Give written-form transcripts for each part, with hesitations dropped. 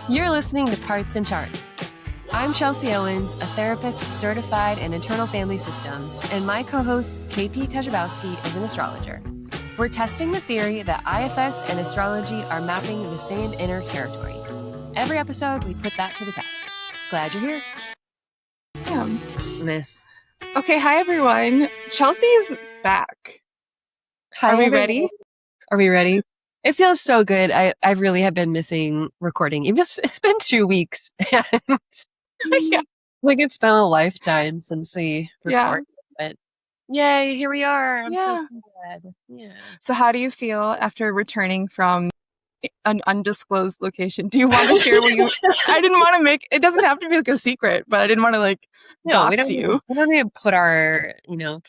You're listening to Parts and Charts. I'm Chelsea Owens, a therapist certified in internal family systems, and my co-host, KP Kajabowski, is an astrologer. We're testing the theory that IFS and astrology are mapping the same inner territory. Every episode, we put that to the test. Glad you're here. Myth. Okay, hi everyone. Chelsea's back. Hi, Are we everyone. ready? Are we ready? It feels so good. I really have been missing recording. It's been 2 weeks. Yeah. Like it's been a lifetime since we Yeah. recorded. But yay, here we are. I'm Yeah. so glad. Yeah. So how do you feel after returning from an undisclosed location? Do you want to share what you... I didn't want to make... It doesn't have to be like a secret, but I didn't want to like No, we dox you. don't need to put our,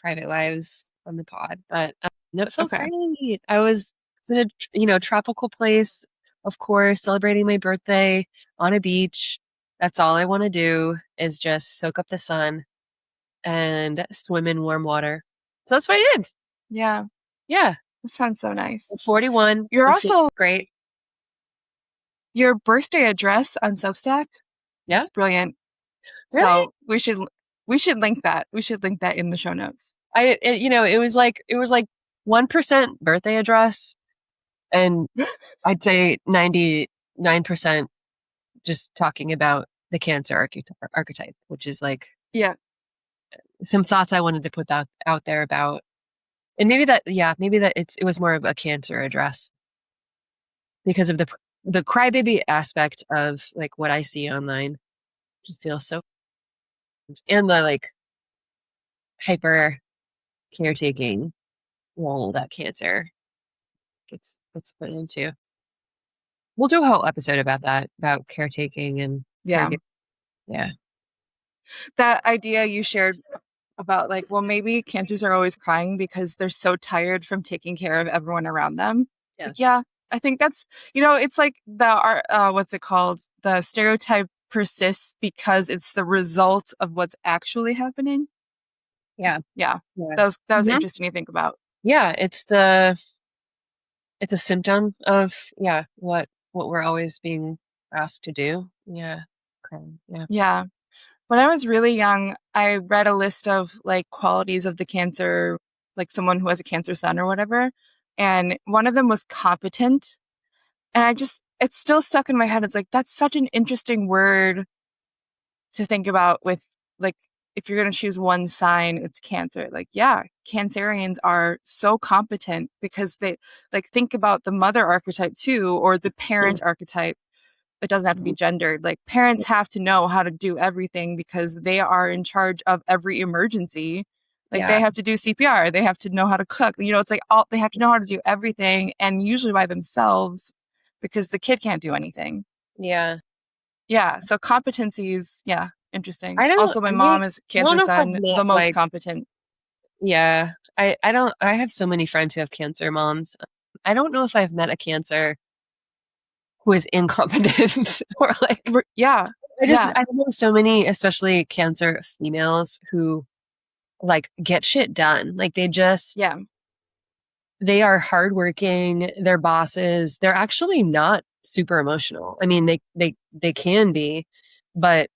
private lives on the pod, but no, it felt Okay. great. I was in a, tropical place, of course, celebrating my birthday on a beach. That's all I want to do is just soak up the sun and swim in warm water. So that's what I did. Yeah. Yeah. That sounds so nice. I'm 41. You're It feels also... great. Your birthday address on Substack? Yeah. It's brilliant. Really? So we should link that. We should link that in the show notes. It was like 1% birthday address, and I'd say 99% just talking about the Cancer archetype, which is like some thoughts I wanted to put out there about, and maybe that it was more of a Cancer address because of the crybaby aspect of like what I see online. Just feels so, and the like hyper caretaking role that Cancer gets put into. We'll do a whole episode about that, about caretaking and caregiving. Yeah. That idea you shared about like, well, maybe Cancers are always crying because they're so tired from taking care of everyone around them. Yes. Like, yeah, I think that's, it's like the what's it called? The stereotype persists because it's the result of what's actually happening. Yeah. That was interesting to think about. Yeah, it's a symptom of what we're always being asked to do. Yeah. Okay. Yeah. Yeah. When I was really young, I read a list of like qualities of the Cancer, like someone who has a Cancer sun or whatever. And one of them was competent. And it's still stuck in my head. It's like, that's such an interesting word to think about with like, if you're going to choose one sign, it's Cancer. Like, yeah, Cancerians are so competent because they like think about the mother archetype too, or the parent archetype. It doesn't have to be gendered. Like parents have to know how to do everything because they are in charge of every emergency. Like they have to do CPR. They have to know how to cook. It's like they have to know how to do everything, and usually by themselves because the kid can't do anything. Yeah. Yeah. So competencies. Yeah. Interesting. Also, my mom is Cancer sun, the most competent. Yeah. I have so many friends who have Cancer moms. I don't know if I've met a Cancer who is incompetent or like, I know so many, especially Cancer females who like get shit done. Like they just, they are hardworking. They're bosses. They're actually not super emotional. I mean, they can be, but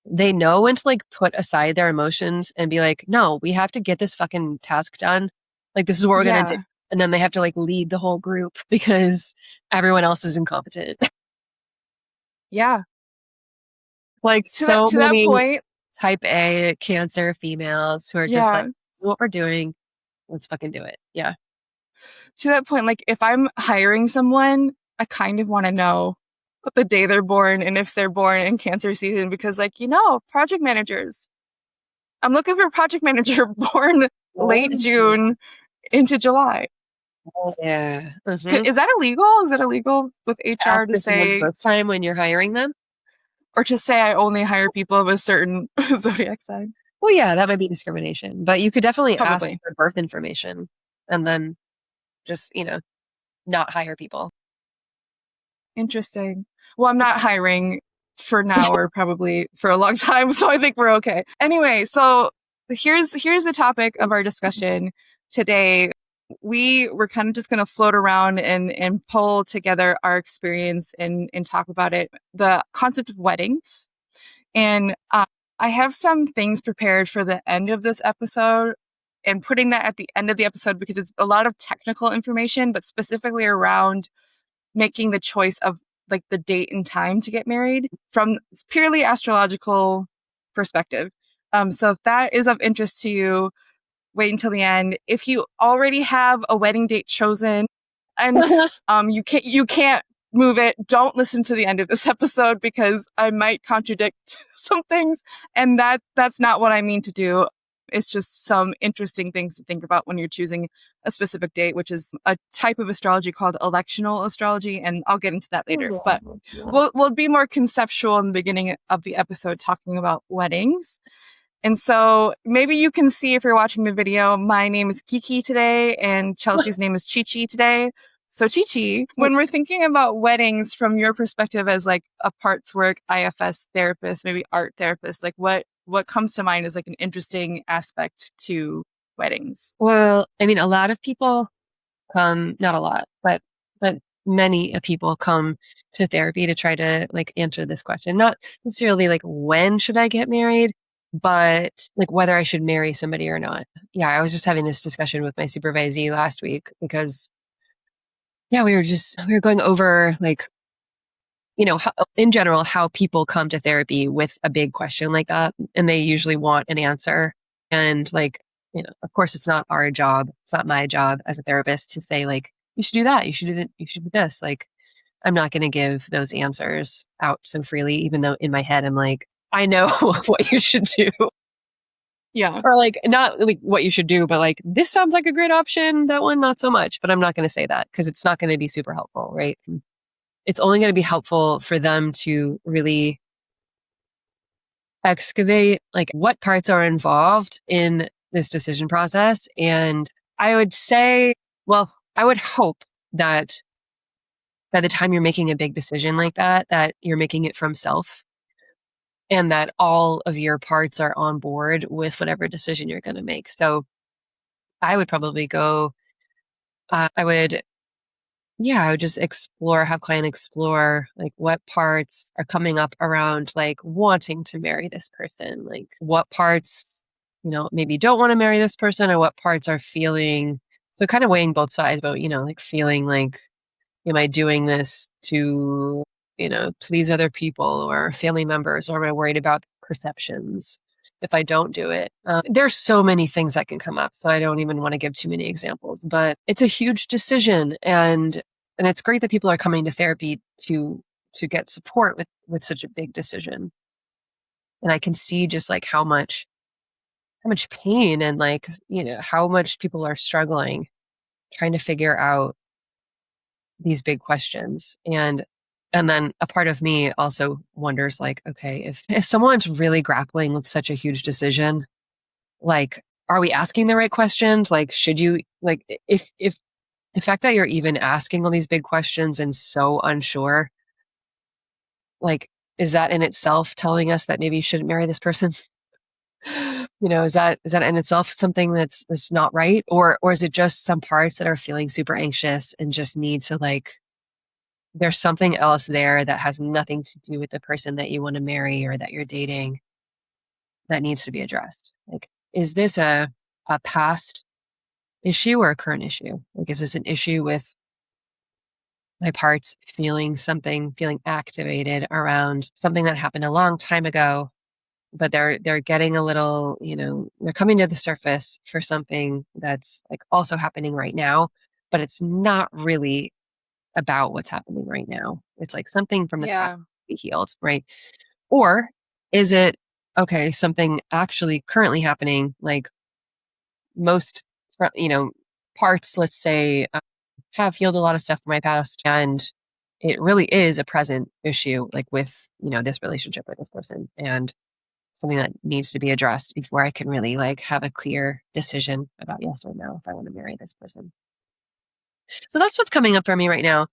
they know when to like put aside their emotions and be like, no, we have to get this fucking task done. Like this is what we're going to do. And then they have to like lead the whole group because everyone else is incompetent. Yeah. Like to that point, type A Cancer females who are just like, this is what we're doing. Let's fucking do it. Yeah. To that point, like if I'm hiring someone, I kind of want to know what the day they're born and if they're born in Cancer season because like, project managers. I'm looking for a project manager born late June into July. Oh, yeah. Is that illegal? Is it illegal with HR to say birth time when you're hiring them? Or to say I only hire people of a certain zodiac sign? Well, yeah, that might be discrimination, but you could definitely ask for birth information and then just, not hire people. Interesting. Well, I'm not hiring for now or probably for a long time, so I think we're okay. Anyway, so here's the topic of our discussion today. we were kind of just going to float around and pull together our experience and talk about it, the concept of weddings. And I have some things prepared for the end of this episode and putting that at the end of the episode because it's a lot of technical information, but specifically around making the choice of like the date and time to get married from purely astrological perspective. So if that is of interest to you, wait until the end. If you already have a wedding date chosen and you can't move it, don't listen to the end of this episode because I might contradict some things, and that's not what I mean to do. It's just some interesting things to think about when you're choosing a specific date, which is a type of astrology called electional astrology, and I'll get into that later. But we'll be more conceptual in the beginning of the episode talking about weddings. And so maybe you can see if you're watching the video, my name is Kiki today and Chelsea's name is Chi Chi today. So Chi Chi, when we're thinking about weddings from your perspective as like a parts work IFS therapist, maybe art therapist, like what comes to mind as like an interesting aspect to weddings? Well, I mean, a lot of people come, not a lot, but many people come to therapy to try to like answer this question. Not necessarily like when should I get married, but like whether I should marry somebody or not. Yeah, I was just having this discussion with my supervisee last week because yeah, we were going over like, you know, how, in general, how people come to therapy with a big question like that. And they usually want an answer. And like, you know, of course, it's not our job. It's not my job as a therapist to say like, you should do that. You should do that. You should do this. Like, I'm not going to give those answers out so freely, even though in my head, I'm like, I know what you should do. Yeah. Or like, not like what you should do, but like, this sounds like a great option. That one, not so much. But I'm not going to say that because it's not going to be super helpful, right? It's only going to be helpful for them to really excavate like what parts are involved in this decision process. And I would say, well, I would hope that by the time you're making a big decision like that, that you're making it from self and that all of your parts are on board with whatever decision you're going to make. So I would probably go, I would yeah, I would just explore, have client explore like what parts are coming up around like wanting to marry this person, like what parts, you know, maybe don't want to marry this person or what parts are feeling. So kind of weighing both sides, but you know, like feeling like, am I doing this to, you know, please other people or family members, or am I worried about perceptions if I don't do it? There's so many things that can come up, so I don't even want to give too many examples. But it's a huge decision, and it's great that people are coming to therapy to get support with such a big decision. And I can see just like how much pain and like, you know, how much people are struggling trying to figure out these big questions. And then a part of me also wonders like, okay, if someone's really grappling with such a huge decision, like, are we asking the right questions? Like, should you like if the fact that you're even asking all these big questions and so unsure, like, is that in itself telling us that maybe you shouldn't marry this person? You know, is that in itself something that's not right? Or is it just some parts that are feeling super anxious and just need to like there's something else there that has nothing to do with the person that you want to marry or that you're dating that needs to be addressed. Like, is this a past issue or a current issue? Like, is this an issue with my parts feeling activated around something that happened a long time ago, but they're getting a little, you know, they're coming to the surface for something that's like also happening right now, but it's not really about what's happening right now. It's like something from the past Yeah. to be healed, right? Or is it okay, something actually currently happening, like most, you know, parts, let's say, have healed a lot of stuff from my past, and it really is a present issue, like with, you know, this relationship with this person, and something that needs to be addressed before I can really like have a clear decision about yes or no if I want to marry this person. So that's what's coming up for me right now.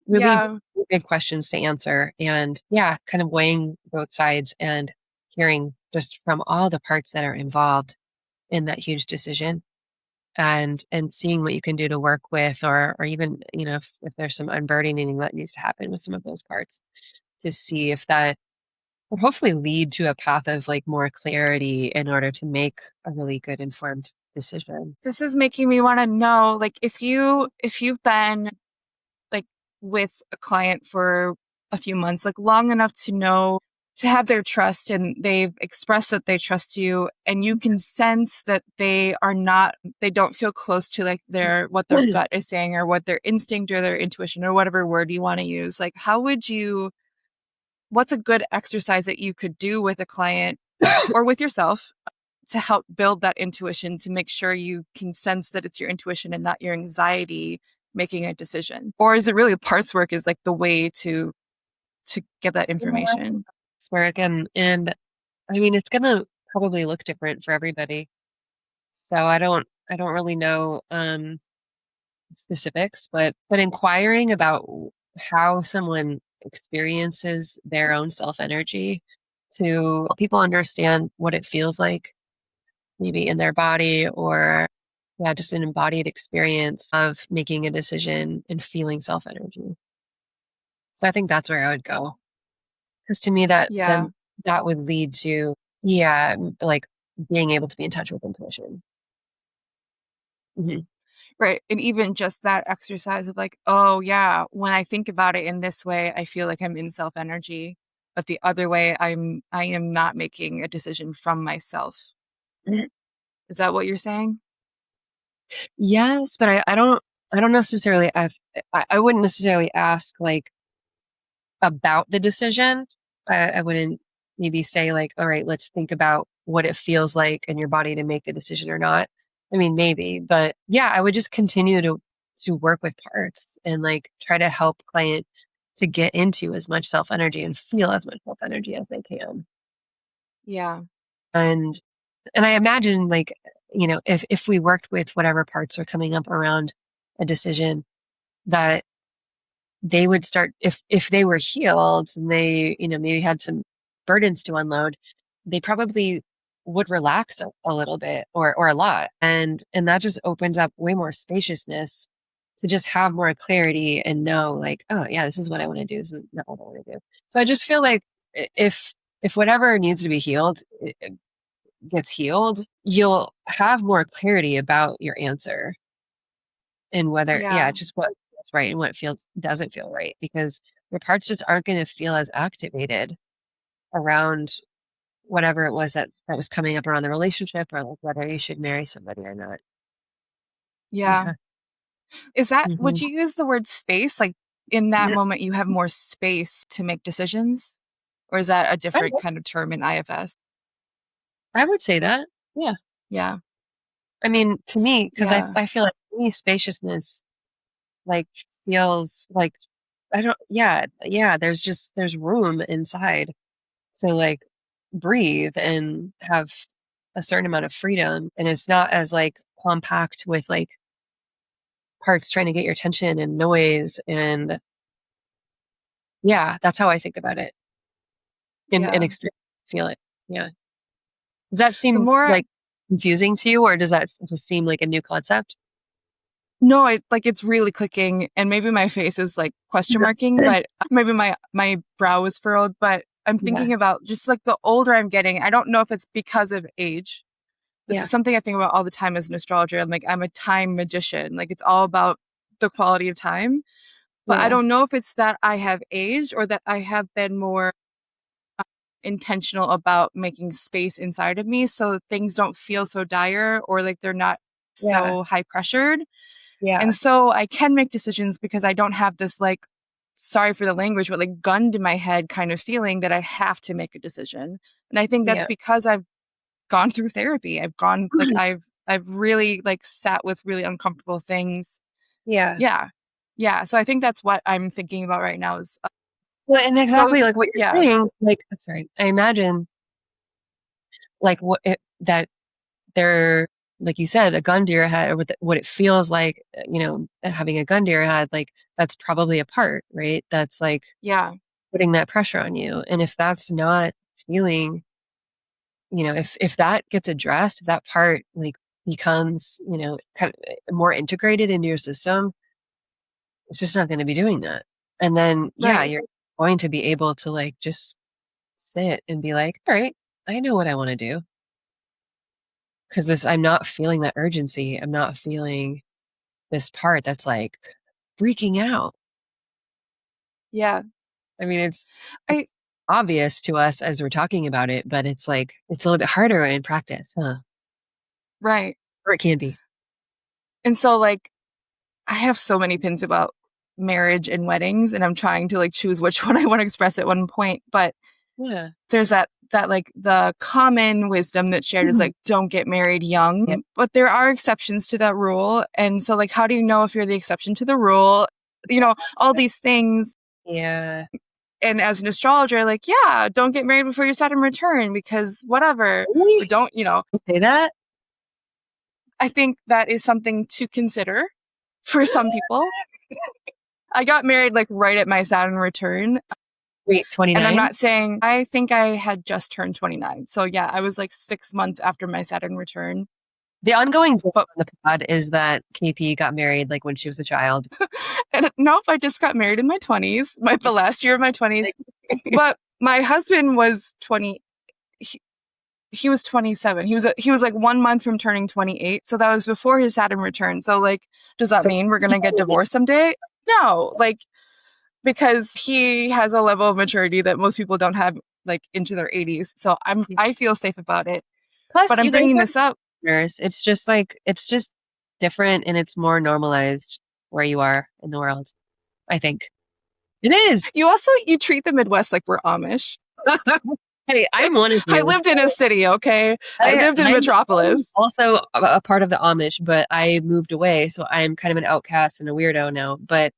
Really Yeah. big questions to answer. And yeah, kind of weighing both sides and hearing just from all the parts that are involved in that huge decision. and seeing what you can do to work with, or even, if there's some unburdening that needs to happen with some of those parts, to see if that will hopefully lead to a path of like more clarity in order to make a really good informed decision. This is making me want to know, like, if you've been like with a client for a few months, like long enough to know, to have their trust, and they've expressed that they trust you, and you can sense that they don't feel close to like what their gut is saying, or what their instinct or their intuition, or whatever word you want to use. Like, what's a good exercise that you could do with a client or with yourself to help build that intuition, to make sure you can sense that it's your intuition and not your anxiety making a decision? Or is it really parts work is like the way to get that information? It's work, and I mean, it's gonna probably look different for everybody. So I don't really know specifics, but inquiring about how someone experiences their own self energy, to help people understand what it feels like, maybe in their body, or yeah, just an embodied experience of making a decision and feeling self energy. So I think that's where I would go, because to me Yeah. that would lead to, yeah, like being able to be in touch with intuition. Mhm. Right. And even just that exercise of like, oh yeah, when I think about it in this way, I feel like I'm in self energy. But the other way, I am not making a decision from myself. Mhm. Is that what you're saying? Yes, but I don't necessarily I wouldn't necessarily ask like about the decision. I wouldn't maybe say like, all right, let's think about what it feels like in your body to make the decision or not. I mean, maybe, but yeah, I would just continue to work with parts and like try to help client to get into as much self energy and feel as much self energy as they can. Yeah. And I imagine like, if we worked with whatever parts are coming up around a decision, that they would start, if they were healed and they, maybe had some burdens to unload, they probably would relax a little bit, or a lot. And that just opens up way more spaciousness to just have more clarity and know like, oh yeah, this is what I want to do. This is not what I want to do. So I just feel like if whatever needs to be healed it gets healed, you'll have more clarity about your answer, and whether, yeah, Yeah. just what feels right and what feels doesn't feel right, because your parts just aren't going to feel as activated around whatever it was that was coming up around the relationship, or like whether you should marry somebody or not. Yeah. Yeah. Would Hmm. you use the word space? Like in that moment, you have more space to make decisions? Or is that a I different would, kind of term in IFS? I would say that. Yeah. Yeah. I mean, to me, because I, Yeah. I feel like to me, spaciousness like feels like, I don't, yeah, there's room inside to like breathe and have a certain amount of freedom. And it's not as like compact with like parts trying to get your attention and noise. And yeah, that's how I think about it and Yeah. experience, feel it. Yeah. Does that The seem more like confusing to you, or does that just seem like a new concept? No, it's really clicking, and maybe my face is like question marking, but maybe my brow is furrowed, but I'm Yeah. thinking about just like the older I'm getting, I don't know if it's because of age. This Yeah. is something I think about all the time as an astrologer. I'm a time magician. Like it's all about the quality of time. But I Yeah. don't know if it's that I have aged or that I have been more intentional about making space inside of me so things don't feel so dire or like they're not Yeah. so high pressured. Yeah. And so I can make decisions because I don't have this like, sorry for the language, but like gun to my head kind of feeling that I have to make a decision. And I think that's Yeah. because I've gone through therapy. I've really like sat with really uncomfortable things. Yeah. Yeah. Yeah. So I think that's what I'm thinking about right now is Well, and so exactly like what you're yeah. saying, like, sorry, I imagine like that they're, like you said, a gun to your head, or what it feels like, having a gun to your head, like that's probably a part, right? That's like Yeah. putting that pressure on you. And if that's not feeling, if that gets addressed, if that part like becomes, kind of more integrated into your system, it's just not going to be doing that. And then, Right. you're going to be able to like just sit and be like, all right, I know what I want to do. Because I'm not feeling that urgency. I'm not feeling this part that's like freaking out. Yeah. I mean, it's I obvious to us as we're talking about it, but it's like, it's a little bit harder in practice, huh? right. Or it can be. And so like I have so many pins about marriage and weddings, and I'm trying to like choose which one I want to express at one point. But Yeah. there's that like the common wisdom that's shared is like don't get married young. Yep. But there are exceptions to that rule. And so like how do you know if you're the exception to the rule? All these things. Yeah. And as an astrologer, like, yeah, don't get married before your Saturn return because whatever. Really? Or don't, You say that? I think that is something to consider for some people. I got married like right at my Saturn return. Wait, 29? And I'm not saying, I think I had just turned 29. So yeah, I was like 6 months after my Saturn return. The ongoing joke But on the pod is that KP got married like when she was a child. and nope, I just got married in my 20s, the last year of my 20s. But my husband was 20. He was 27. He was like 1 month from turning 28. So that was before his Saturn return. So like, does that mean we're going to get divorced someday? No, like, because he has a level of maturity that most people don't have like into their 80s. So I feel safe about it. Plus, But I'm you guys bringing are this up. partners. It's just different and it's more normalized where you are in the world. I think it is. You treat the Midwest like we're Amish. Hey, I'm one of you. I lived in a city, okay? I lived in I'm Metropolis. also a part of the Amish, but I moved away, so I'm kind of an outcast and a weirdo now. But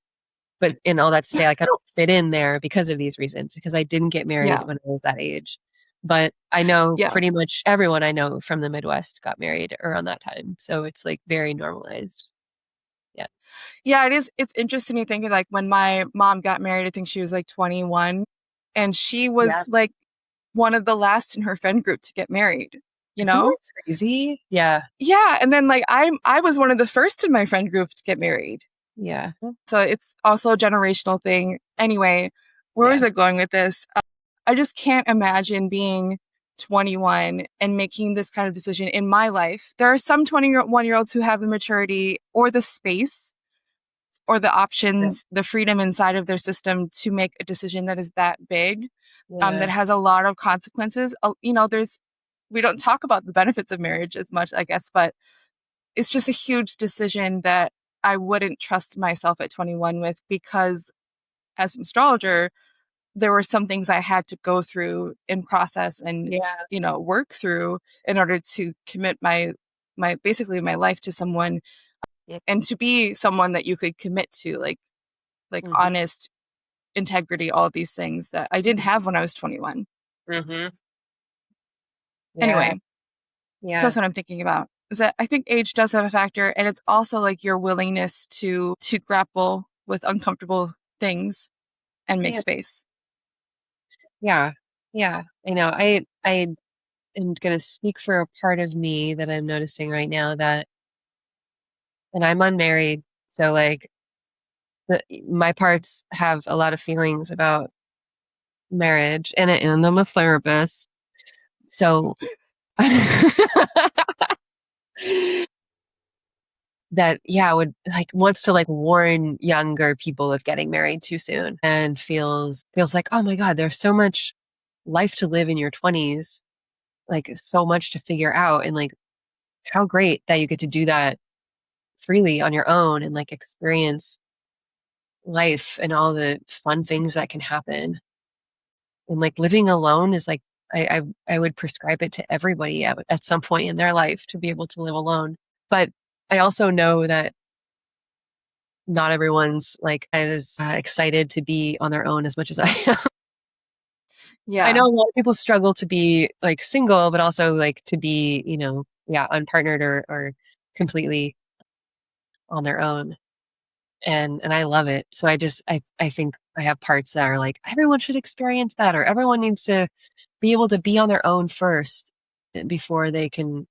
and all that to say, like, I don't fit in there because of these reasons, because I didn't get married Yeah. when I was that age. But I know Yeah. pretty much everyone I know from the Midwest got married around that time. So it's like very normalized. Yeah. Yeah, it is. It's interesting to think like when my mom got married, I think she was like 21, and she was Yeah. like one of the last in her friend group to get married, Isn't that crazy? Yeah. Yeah. And then like I was one of the first in my friend group to get married. Yeah. So it's also a generational thing. Anyway, where was I going with this? I just can't imagine being 21 and making this kind of decision in my life. There are some 21-year-olds who have the maturity or the space or the options, the freedom inside of their system to make a decision that is that big, that has a lot of consequences. We don't talk about the benefits of marriage as much, I guess, but it's just a huge decision that I wouldn't trust myself at 21 with, because as an astrologer, there were some things I had to go through and process and, work through in order to commit my basically my life to someone and to be someone that you could commit to, like honest, integrity, all these things that I didn't have when I was 21. Mm-hmm. Anyway, so Yeah. that's what I'm thinking about. Is that I think age does have a factor, and it's also like your willingness to grapple with uncomfortable things and make space. Yeah. Yeah. I know. I am going to speak for a part of me that I'm noticing right now and I'm unmarried. So like my parts have a lot of feelings about marriage and I'm a therapist. So that would like wants to like warn younger people of getting married too soon and feels like, oh my God, there's so much life to live in your 20s, like so much to figure out, and like how great that you get to do that freely on your own and like experience life and all the fun things that can happen. And like living alone is like I would prescribe it to everybody at some point in their life to be able to live alone. But I also know that not everyone's like as excited to be on their own as much as I am. Yeah. I know a lot of people struggle to be like single, but also like to be, unpartnered or completely on their own. And I love it. So I think I have parts that are like, everyone should experience that, or everyone needs to be able to be on their own first before they can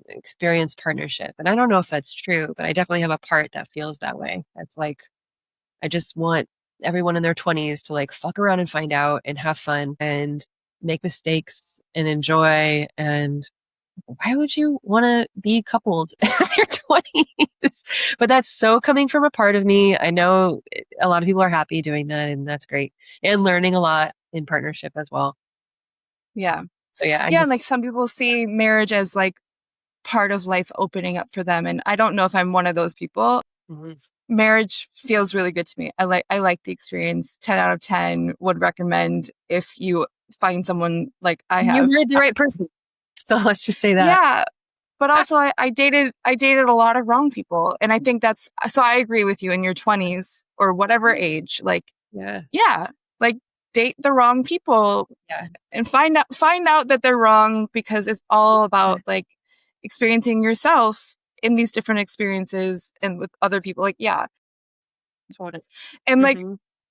experienced partnership. And I don't know if that's true, but I definitely have a part that feels that way. That's like, I just want everyone in their 20s to like fuck around and find out and have fun and make mistakes and enjoy. And why would you want to be coupled in your 20s? But that's so coming from a part of me. I know a lot of people are happy doing that, and that's great. And learning a lot in partnership as well. Yeah. So yeah, Yeah. And like some people see marriage as like part of life opening up for them. And I don't know if I'm one of those people. Mhm. Marriage feels really good to me. I like the experience. 10 out of 10 would recommend if you find someone like I You have. married the right person. So let's just say that. Yeah. But also I dated a lot of wrong people. And I think that's so I agree with you in your 20s or whatever age. Like, yeah, like date the wrong people and find out that they're wrong, because it's all about like experiencing yourself in these different experiences and with other people. Like, yeah. And like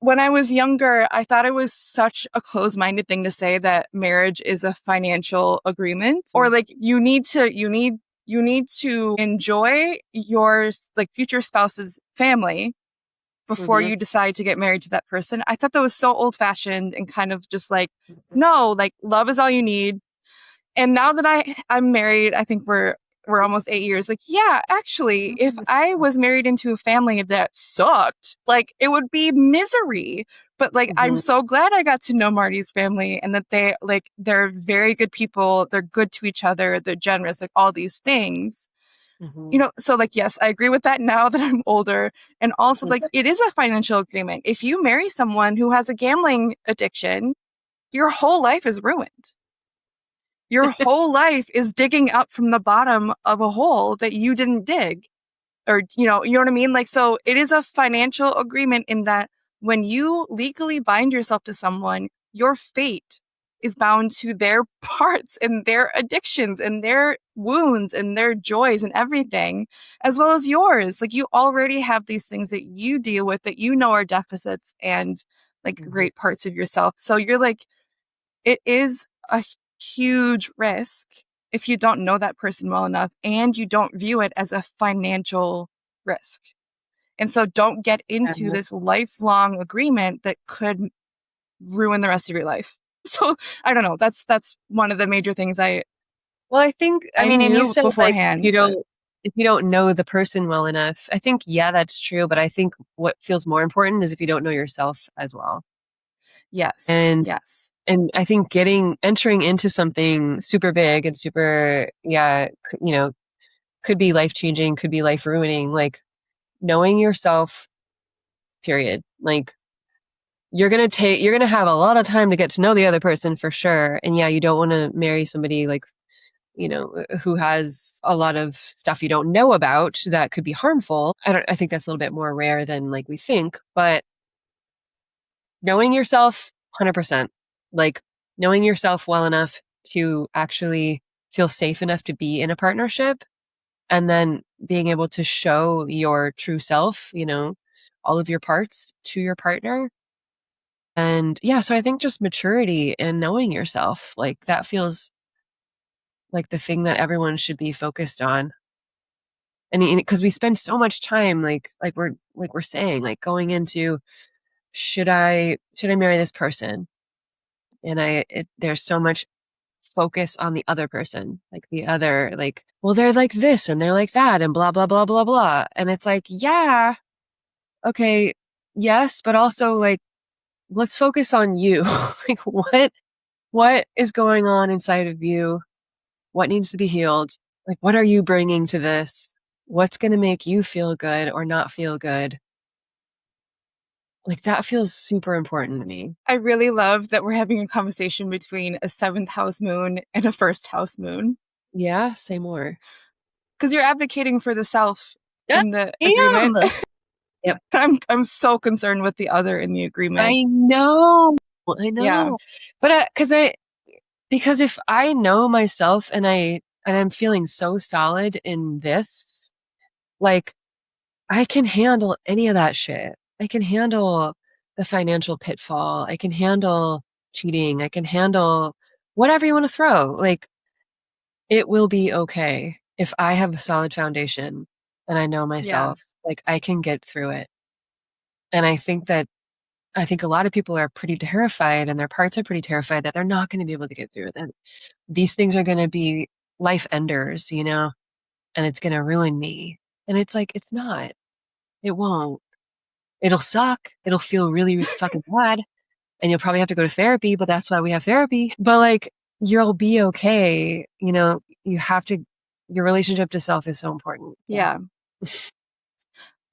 when I was younger, I thought it was such a closed-minded thing to say that marriage is a financial agreement, or like you need to enjoy your like future spouse's family before you decide to get married to that person. I thought that was so old-fashioned and kind of just like, no, like love is all you need. And now that I'm married, I think we're almost 8 years. Like, yeah, actually, if I was married into a family that sucked, like it would be misery. But like, I'm so glad I got to know Marty's family and that they're very good people. They're good to each other. They're generous, like all these things. So like, yes, I agree with that now that I'm older. And also like, it is a financial agreement. If you marry someone who has a gambling addiction, your whole life is ruined. Your whole life is digging up from the bottom of a hole that you didn't dig. Or, you know what I mean? Like, so it is a financial agreement in that when you legally bind yourself to someone, your fate is bound to their parts and their addictions and their wounds and their joys and everything, as well as yours. Like, you already have these things that you deal with that you know are deficits and like great parts of yourself. So you're like, it is a huge risk if you don't know that person well enough and you don't view it as a financial risk. And so don't get into this lifelong agreement that could ruin the rest of your life. So I don't know. That's one of the major things I think, I mean, and you said beforehand, like, if you don't know the person well enough, I think, yeah, that's true. But I think what feels more important is if you don't know yourself as well. Yes. And yes. And I think entering into something super big and super, could be life changing, could be life ruining, like knowing yourself, period. Like you're going to have a lot of time to get to know the other person for sure. And yeah, you don't want to marry somebody like, who has a lot of stuff you don't know about that could be harmful. I think that's a little bit more rare than like we think, but knowing yourself 100%, like knowing yourself well enough to actually feel safe enough to be in a partnership, and then being able to show your true self, all of your parts to your partner. And yeah, so I think just maturity and knowing yourself, like that feels like the thing that everyone should be focused on. And because we spend so much time, like we're saying, like going into, should I marry this person? And there's so much focus on the other person, like the other, like, well, they're like this and they're like that and blah, blah, blah, blah, blah. And it's like, yeah, okay, yes, but also like, let's focus on you. Like, what is going on inside of you? What needs to be healed? Like, what are you bringing to this? What's going to make you feel good or not feel good? Like, that feels super important to me. I really love that we're having a conversation between a 7th house moon and a 1st house moon. Yeah, say more. Because you're advocating for the self in the agreement. Yep. I'm so concerned with the other in the agreement. I know. Yeah. But because if I know myself and I'm feeling so solid in this, like I can handle any of that shit. I can handle the financial pitfall. I can handle cheating. I can handle whatever you want to throw. Like it will be okay if I have a solid foundation and I know Yeah. myself, like I can get through it. And I think a lot of people are pretty terrified and their parts are pretty terrified that they're not going to be able to get through it. That these things are going to be life enders, you know, and it's going to ruin me. And it's like, it's not. It won't. It'll suck. It'll feel really, really fucking bad. And you'll probably have to go to therapy, but that's why we have therapy. But like, you'll be okay. You know, you have to, your relationship to self is so important. Yeah.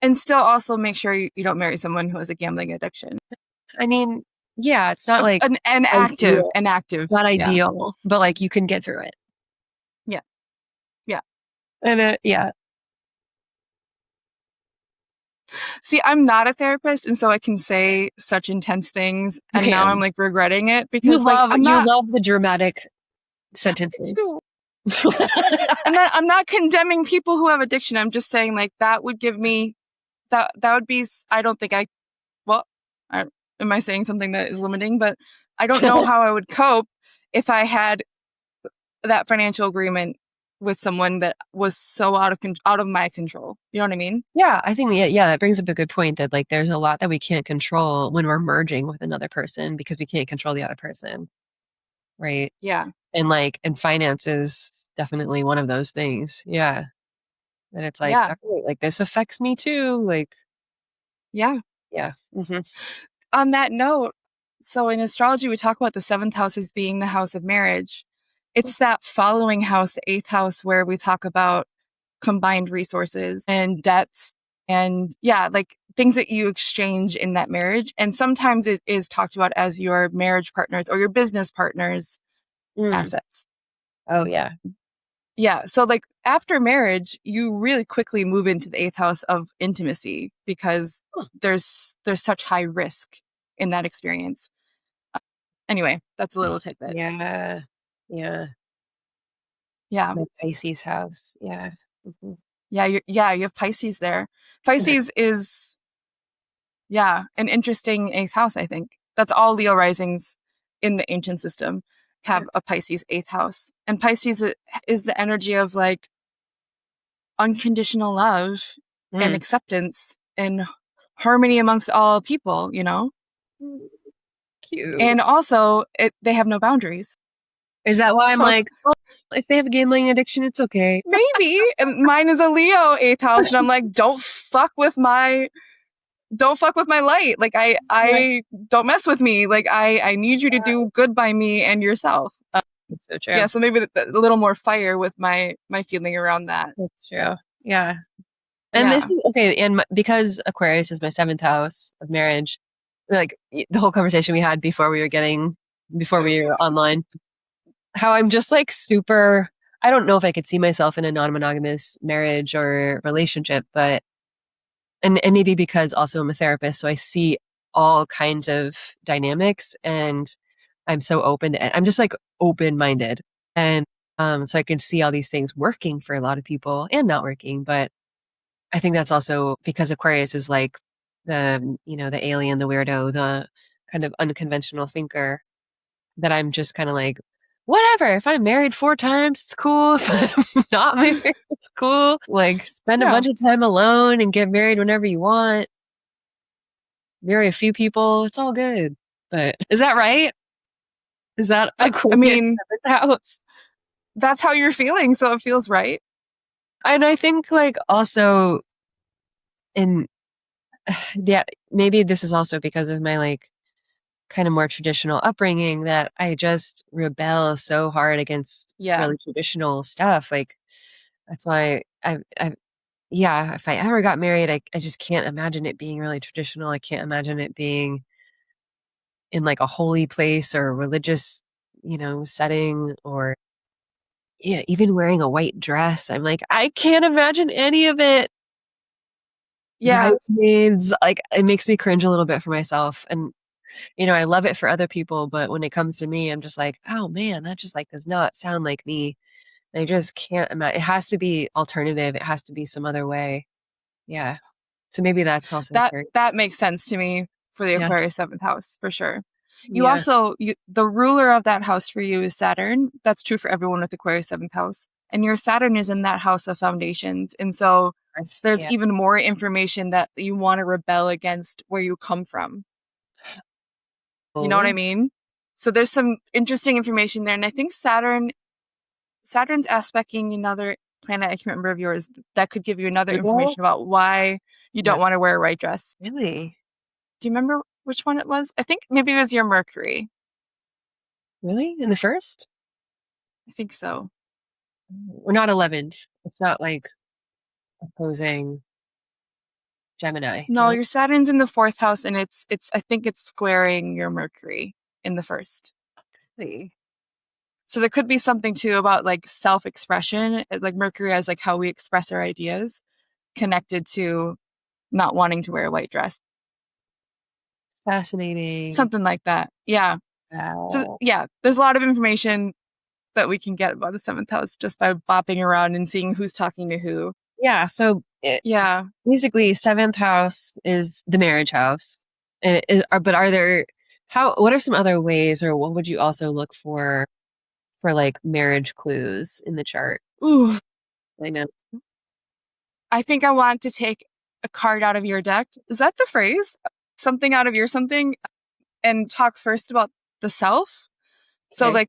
And still also make sure you don't marry someone who has a gambling addiction. I mean, yeah, it's not like An active. not Yeah. ideal, but like you can get through it. Yeah. Yeah. And yeah. See, I'm not a therapist, and so I can say such intense things, and now I'm like regretting it because you love the dramatic sentences. And I'm not condemning people who have addiction. I'm just saying like that would give me that would be. I don't think am I saying something that is limiting? But I don't know how I would cope if I had that financial agreement with someone that was so out of my control. You know what I mean? Yeah, I think that brings up a good point that like there's a lot that we can't control when we're merging with another person because we can't control the other person. Right? Yeah. And finance is definitely one of those things. Yeah. And it's like, yeah. Like this affects me too. Like, yeah. Yeah. Mm-hmm. On that note, so in astrology, we talk about the 7th house as being the house of marriage. It's that following house, the 8th house, where we talk about combined resources and debts and like things that you exchange in that marriage. And sometimes it is talked about as your marriage partners or your business partners' assets. Oh, yeah. Yeah. So like after marriage, you really quickly move into the 8th house of intimacy because there's such high risk in that experience. Anyway, that's a little tidbit. Yeah. Yeah. Yeah. My Pisces house. Yeah. Mm-hmm. Yeah. You have Pisces there. Pisces is, an interesting 8th house, I think. That's all Leo risings in the ancient system have a Pisces 8th house. And Pisces is the energy of like unconditional love and acceptance and harmony amongst all people, you know? Cute. And also, they have no boundaries. Is that why I'm like, if they have a gambling addiction, it's okay. Maybe. And mine is a Leo 8th house, and I'm like, don't fuck with my light. Like, I don't mess with me. Like, I need you to do good by me and yourself. That's so true. Yeah, so maybe a little more fire with my feeling around that. That's true. Yeah. And this is okay. And because Aquarius is my 7th house of marriage, like the whole conversation we had before we were online, how I'm just like super, I don't know if I could see myself in a non-monogamous marriage or relationship, but, and maybe because also I'm a therapist, so I see all kinds of dynamics and I'm so I'm just like open-minded. And so I can see all these things working for a lot of people and not working, but I think that's also because Aquarius is like the alien, the weirdo, the kind of unconventional thinker, that I'm just kind of like, whatever. If I'm married 4 times, it's cool. If I'm not married, it's cool. Like spend a bunch of time alone and get married whenever you want. Marry a few people. It's all good. But is that right? Is that Aquarius 7th house? That's how you're feeling. So it feels right. And I think like also maybe this is also because of my like kind of more traditional upbringing that I just rebel so hard against really traditional stuff. Like that's why if I ever got married, I just can't imagine it being really traditional. I can't imagine it being in like a holy place or religious, setting, or even wearing a white dress. I'm like, I can't imagine any of it. Yeah. Bridesmaids, like it makes me cringe a little bit for myself. And I love it for other people, but when it comes to me, I'm just like, oh man, that just like does not sound like me. I just can't imagine. It has to be alternative. It has to be some other way. Yeah. So maybe that's also that makes sense to me for the Aquarius 7th house for sure. You Yeah. also, the ruler of that house for you is Saturn. That's true for everyone with Aquarius 7th house. And your Saturn is in that house of foundations. And so there's Yeah. even more information that you want to rebel against where you come from. You know what I Oh, mean? So there's some interesting information there. And I think Saturn's aspecting another planet, I can't remember of yours, that could give you another Pluto? information about why you don't Yeah. want to wear a white dress. Really? Do you remember which one it was? I think maybe it was your Mercury. Really? In the first? I think so. We're not 11th. It's not like opposing Gemini. No, No? your Saturn's in the 4th house, and it's I think it's squaring your Mercury in the first. Really? So there could be something too about like self-expression, like Mercury as like how we express our ideas, connected to not wanting to wear a white dress. Fascinating. Something like that. Yeah. So Wow. yeah, there's a lot of information that we can get about the 7th house just by bopping around and seeing who's talking to who. Yeah. So Yeah. basically, seventh house is the marriage house. But what are some other ways, or what would you also look for like marriage clues in the chart? Ooh, I know. I think I want to take a card out of your deck. Is that the phrase? Something out of your something, and talk first about the self. So Okay. like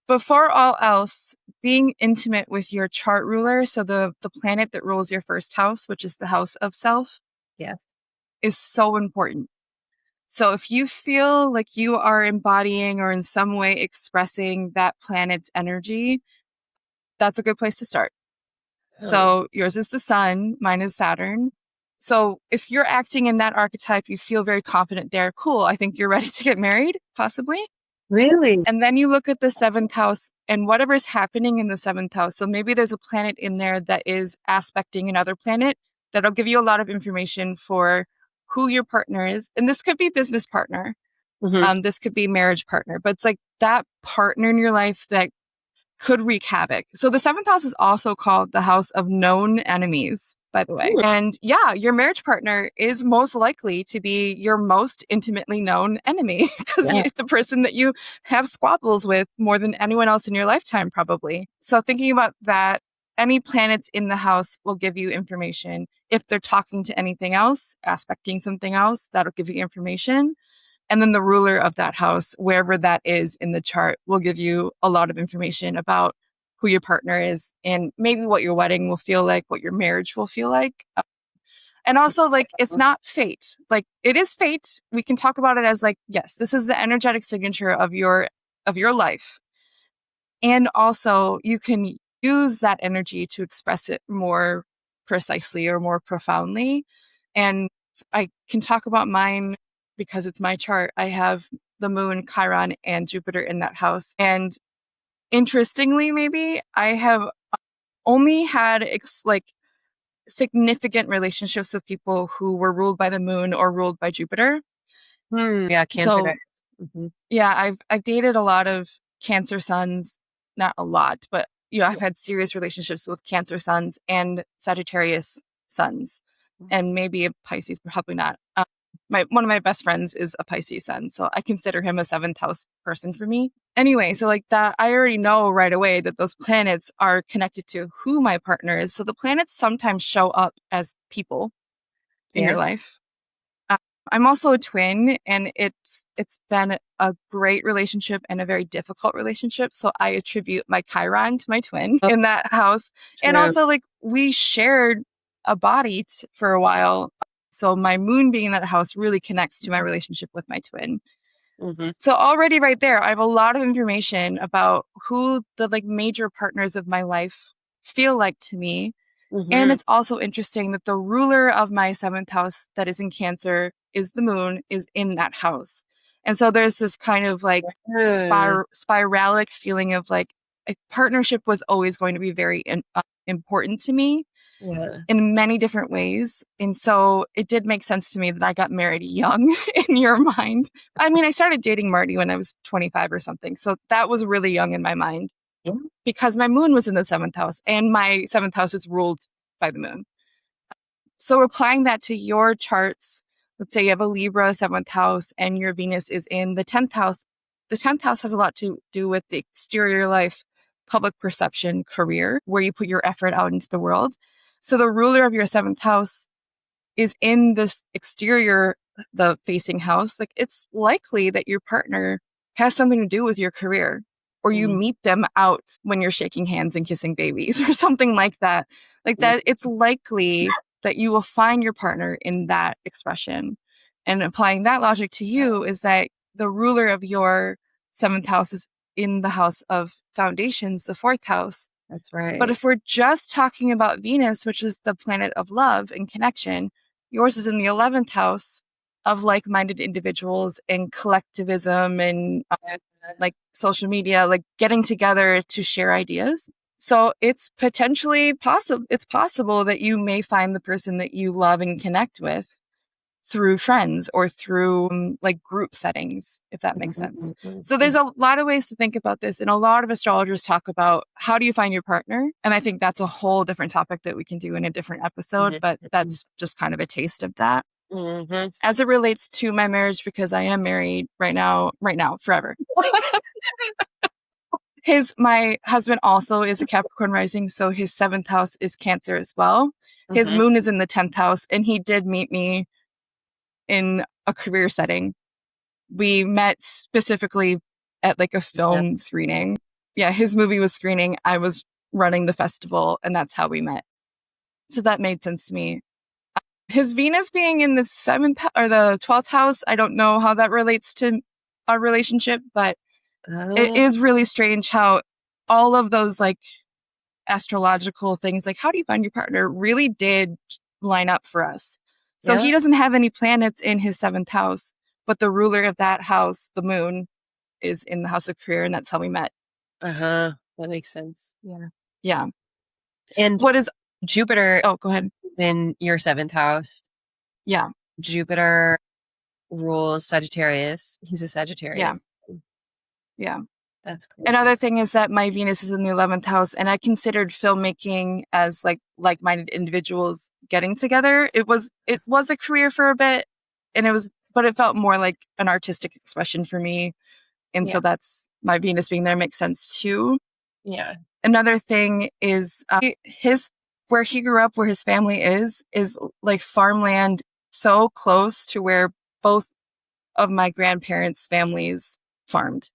before all else, being intimate with your chart ruler, so the planet that rules your first house, which is the house of self, Yes. is so important. So if you feel like you are embodying or in some way expressing that planet's energy, that's a good place to start. Oh, So yours is the sun, mine is Saturn. So if you're acting in that archetype, you feel very confident there. Cool. I think you're ready to get married, possibly. really? And then you look at the 7th house and whatever's happening in the 7th house. So maybe there's a planet in there that is aspecting another planet that'll give you a lot of information for who your partner is. And this could be business partner. Hmm. This could be marriage partner, but it's like that partner in your life that could wreak havoc. So the 7th house is also called the house of known enemies, by the way. And yeah, your marriage partner is most likely to be your most intimately known enemy because Yeah. the person that you have squabbles with more than anyone else in your lifetime, probably. So thinking about that, any planets in the house will give you information. If they're talking to anything else, aspecting something else, that'll give you information. And then the ruler of that house, wherever that is in the chart, will give you a lot of information about who your partner is and maybe what your wedding will feel like, what your marriage will feel like. And also, like, it's not fate. Like, it is fate. We can talk about it as like, yes, this is the energetic signature of your life. And also, you can use that energy to express it more precisely or more profoundly. And I can talk about mine because it's my chart. I have the moon, Chiron, and Jupiter in that house. And interestingly, maybe I have only had significant relationships with people who were ruled by the moon or ruled by Jupiter. Yeah, Cancer So guys. Hmm. yeah, I've dated a lot of Cancer suns, not a lot, but I've had serious relationships with Cancer suns and Sagittarius suns, and maybe a Pisces, but probably not. One of my best friends is a Pisces sun, so I consider him a 7th house person for me. Anyway, so like that, I already know right away that those planets are connected to who my partner is. So the planets sometimes show up as people in Yeah. your life. I'm also a twin, and it's been a great relationship and a very difficult relationship. So I attribute my Chiron to my twin Oh, in that house. And true. also, like, we shared a body for a while. So my moon being in that house really connects to my relationship with my twin. Hmm. So already right there, I have a lot of information about who the like major partners of my life feel like to me. And Hmm. it's also interesting that the ruler of my 7th house that is in Cancer is the moon, is in that house. And so there's this kind of like spiralic feeling of like a partnership was always going to be very important to me Yeah. in many different ways. And so it did make sense to me that I got married young in your mind. I mean, I started dating Marty when I was 25 or something. So that was really young in my mind Yeah. because my moon was in the 7th house and my 7th house is ruled by the moon. So applying that to your charts, let's say you have a Libra 7th house and your Venus is in the 10th house. The 10th house has a lot to do with the exterior life, public perception, career, where you put your effort out into the world. So the ruler of your 7th house is in this exterior, the facing house. Like, it's likely that your partner has something to do with your career, or you meet them out when you're shaking hands and kissing babies or something like that. Like that, it's likely that you will find your partner in that expression. And applying that logic to you is that the ruler of your 7th house is in the house of foundations, the 4th house. That's right. But if we're just talking about Venus, which is the planet of love and connection, yours is in the 11th house of like-minded individuals and collectivism and like social media, like getting together to share ideas. So it's potentially possible. It's possible that you may find the person that you love and connect with through friends or through like group settings, if that makes sense. So there's a lot of ways to think about this. And a lot of astrologers talk about how do you find your partner? And I think that's a whole different topic that we can do in a different episode, but that's just kind of a taste of that. As it relates to my marriage, because I am married right now, forever. My husband also is a Capricorn rising, so his 7th house is Cancer as well. His moon is in the 10th house, and he did meet me in a career setting. We met specifically at like a film screening. Yeah, his movie was screening. I was running the festival, and that's how we met. So that made sense to me. His Venus being in the 7th or the 12th house, I don't know how that relates to our relationship, but it is really strange how all of those like astrological things, like how do you find your partner, really did line up for us. So he doesn't have any planets in his 7th house, but the ruler of that house, the moon, is in the house of career, and that's how we met. That makes sense. Yeah. And what is Jupiter? Oh, go ahead. Is in your 7th house. Yeah. Jupiter rules Sagittarius. He's a Sagittarius. Yeah. That's cool. Another thing is that my Venus is in the 11th house, and I considered filmmaking as like-minded individuals getting together. It was a career for a bit, but it felt more like an artistic expression for me. And so that's my Venus being there makes sense too. Yeah. Another thing is where he grew up, where his family is like farmland, so close to where both of my grandparents' families farmed.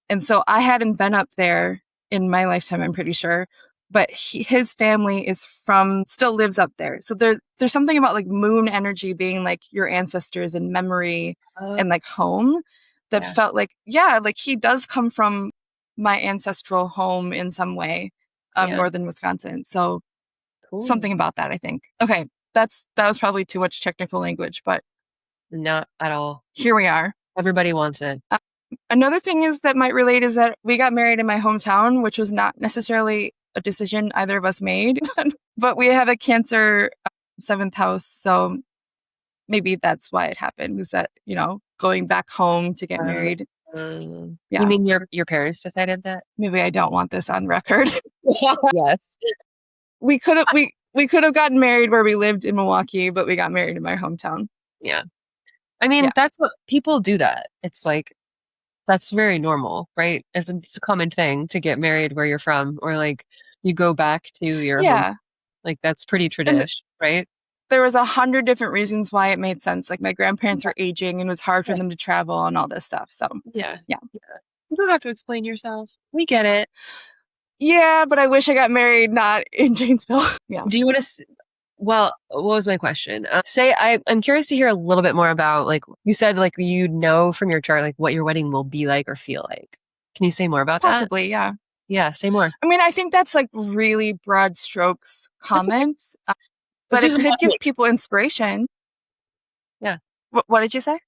And so I hadn't been up there in my lifetime, I'm pretty sure, but his family still lives up there. So there's something about like moon energy being like your ancestors and memory and like home that felt like, like he does come from my ancestral home in some way, northern Wisconsin. So something about that, I think. Okay, that was probably too much technical language, but not at all. Here we are. Everybody wants it. Another thing is that might relate is that we got married in my hometown, which was not necessarily a decision either of us made, but we have a Cancer 7th house. So maybe that's why it happened, is that, going back home to get married. You mean your parents decided that? Maybe I don't want this on record. Yes. We could have gotten married where we lived in Milwaukee, but we got married in my hometown. Yeah. I mean, that's what people do that. It's like, that's very normal, right? It's a common thing to get married where you're from, or like you go back to your home. Like that's pretty traditional, right? There was 100 different reasons why it made sense. Like my grandparents were aging and it was hard for them to travel and all this stuff. So yeah. You don't have to explain yourself. We get it. Yeah, but I wish I got married not in Janesville. Yeah. Do you want to? Well, what was my question? I'm curious to hear a little bit more about, like, you said, like, from your chart, like, what your wedding will be like or feel like. Can you say more about that? Possibly, yeah. Yeah, say more. I mean, I think that's, like, really broad strokes comments, but it could give people inspiration. Yeah. What did you say?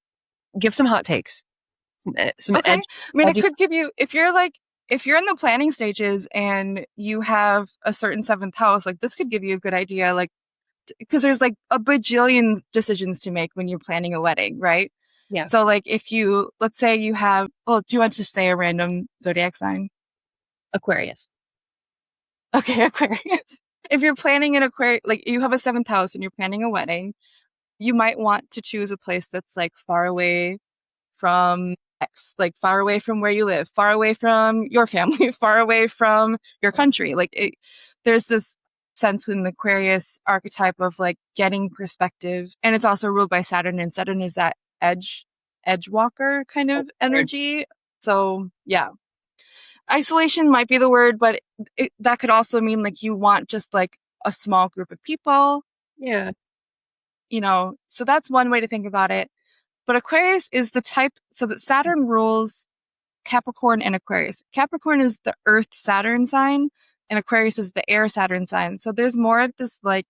Give some hot takes. Okay. I mean, it could give you, if you're in the planning stages and you have a certain 7th house, like, this could give you a good idea, like, because there's like a bajillion decisions to make when you're planning a wedding, right? Yeah. So like let's say you have, do you want to say a random zodiac sign? Aquarius. Okay, Aquarius. If you're planning an Aquarius, like you have a 7th house and you're planning a wedding, you might want to choose a place that's like far away from X, like far away from where you live, far away from your family, far away from your country. There's this sense within the Aquarius archetype of like getting perspective. And it's also ruled by Saturn, and Saturn is that edge walker kind of energy. So yeah. Isolation might be the word, but that could also mean like you want just like a small group of people. Yeah. So that's one way to think about it. But Aquarius is the type, so that Saturn rules Capricorn and Aquarius. Capricorn is the Earth Saturn sign, and Aquarius is the air Saturn sign. So there's more of this like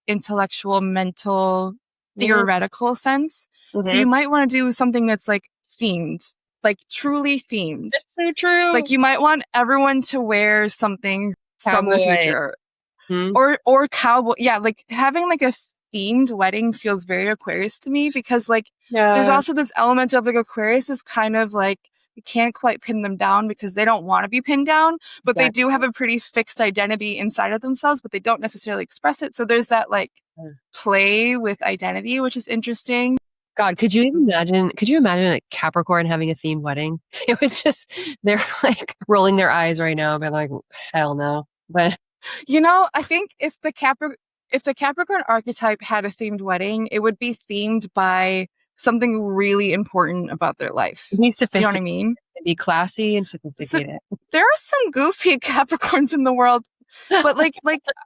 intellectual, mental, theoretical sense. So you might want to do something that's like themed, like truly themed. That's so true. Like you might want everyone to wear something from the future. Or cowboy. Yeah, like having like a themed wedding feels very Aquarius to me, because like there's also this element of like Aquarius is kind of like you can't quite pin them down because they don't want to be pinned down, but they do have a pretty fixed identity inside of themselves, but they don't necessarily express it. So there's that like play with identity, which is interesting. God, could you imagine a Capricorn having a themed wedding? They're like rolling their eyes right now, but like, hell no. But I think if the Capricorn archetype had a themed wedding, it would be themed by something really important about their life. Be sophisticated. You know what I mean? Be classy and sophisticated. So, there are some goofy Capricorns in the world, but like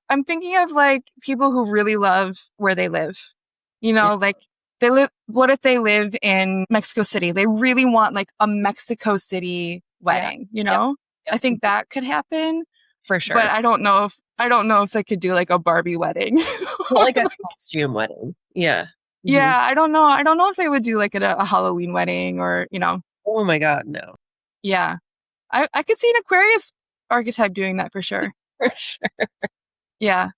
I'm thinking of like people who really love where they live. Like they live. What if they live in Mexico City? They really want like a Mexico City wedding. Yep. I think that could happen for sure. But I don't know if they could do like a Barbie wedding, like a costume wedding. Yeah. Yeah, I don't know. I don't know if they would do like a Halloween wedding or, Oh my God, no. Yeah. I could see an Aquarius archetype doing that for sure. For sure. Yeah.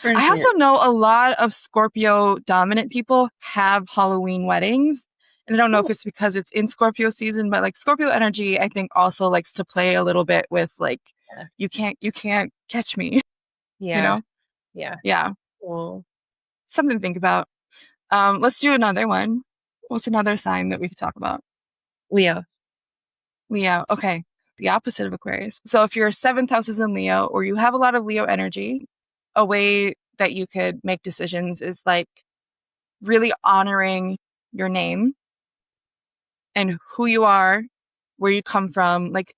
I also know a lot of Scorpio dominant people have Halloween weddings. And I don't know if it's because it's in Scorpio season, but like Scorpio energy, I think also likes to play a little bit with like, you can't catch me. Yeah. Yeah. Well, something to think about. Let's do another one. What's another sign that we could talk about? Leo. Okay. The opposite of Aquarius. So if your 7th house is in Leo, or you have a lot of Leo energy, a way that you could make decisions is like really honoring your name and who you are, where you come from. Like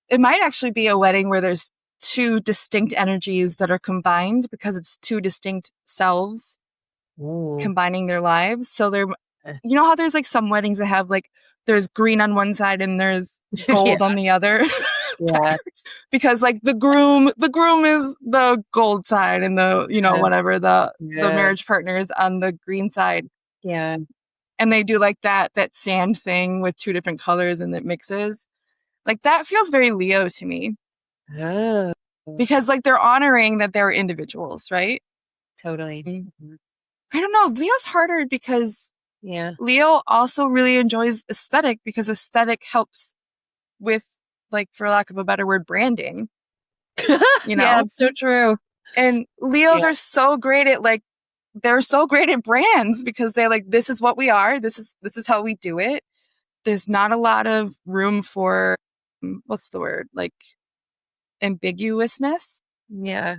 it might actually be a wedding where there's two distinct energies that are combined because it's two distinct selves combining their lives. So you know how there's like some weddings that have like there's green on one side and there's gold on the other. Yeah. Because like the groom is the gold side and the whatever the marriage partner is on the green side. Yeah. And they do like that sand thing with two different colors and it mixes. Like that feels very Leo to me. Oh. Because like they're honoring that they're individuals, right? Totally. Mm-hmm. I don't know. Leo's harder because Leo also really enjoys aesthetic because aesthetic helps with, like, for lack of a better word, branding. Yeah, it's so true. And Leos are so great at like, they're so great at brands because they're like, this is what we are. This is how we do it. There's not a lot of room for, what's the word? Like ambiguousness. Yeah.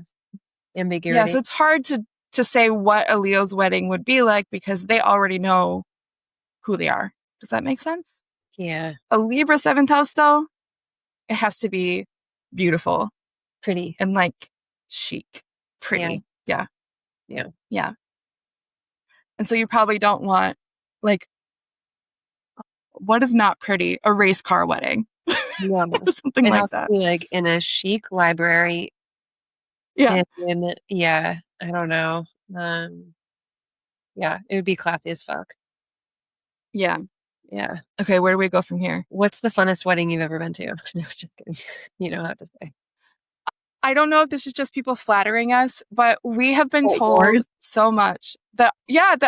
Ambiguity. Yeah. So it's hard to say what a Leo's wedding would be like because they already know who they are. Does that make sense? Yeah. A Libra 7th house, though, it has to be beautiful. Pretty. And like chic. Pretty. Yeah. And so you probably don't want like, what is not pretty? A race car wedding. Yeah. Or something like that. Like in a chic library. Yeah. I don't know. Yeah, it would be classy as fuck. Yeah. Yeah. Okay, where do we go from here? What's the funnest wedding you've ever been to? No, just kidding. You don't have to say. I don't know if this is just people flattering us, but we have been told so much that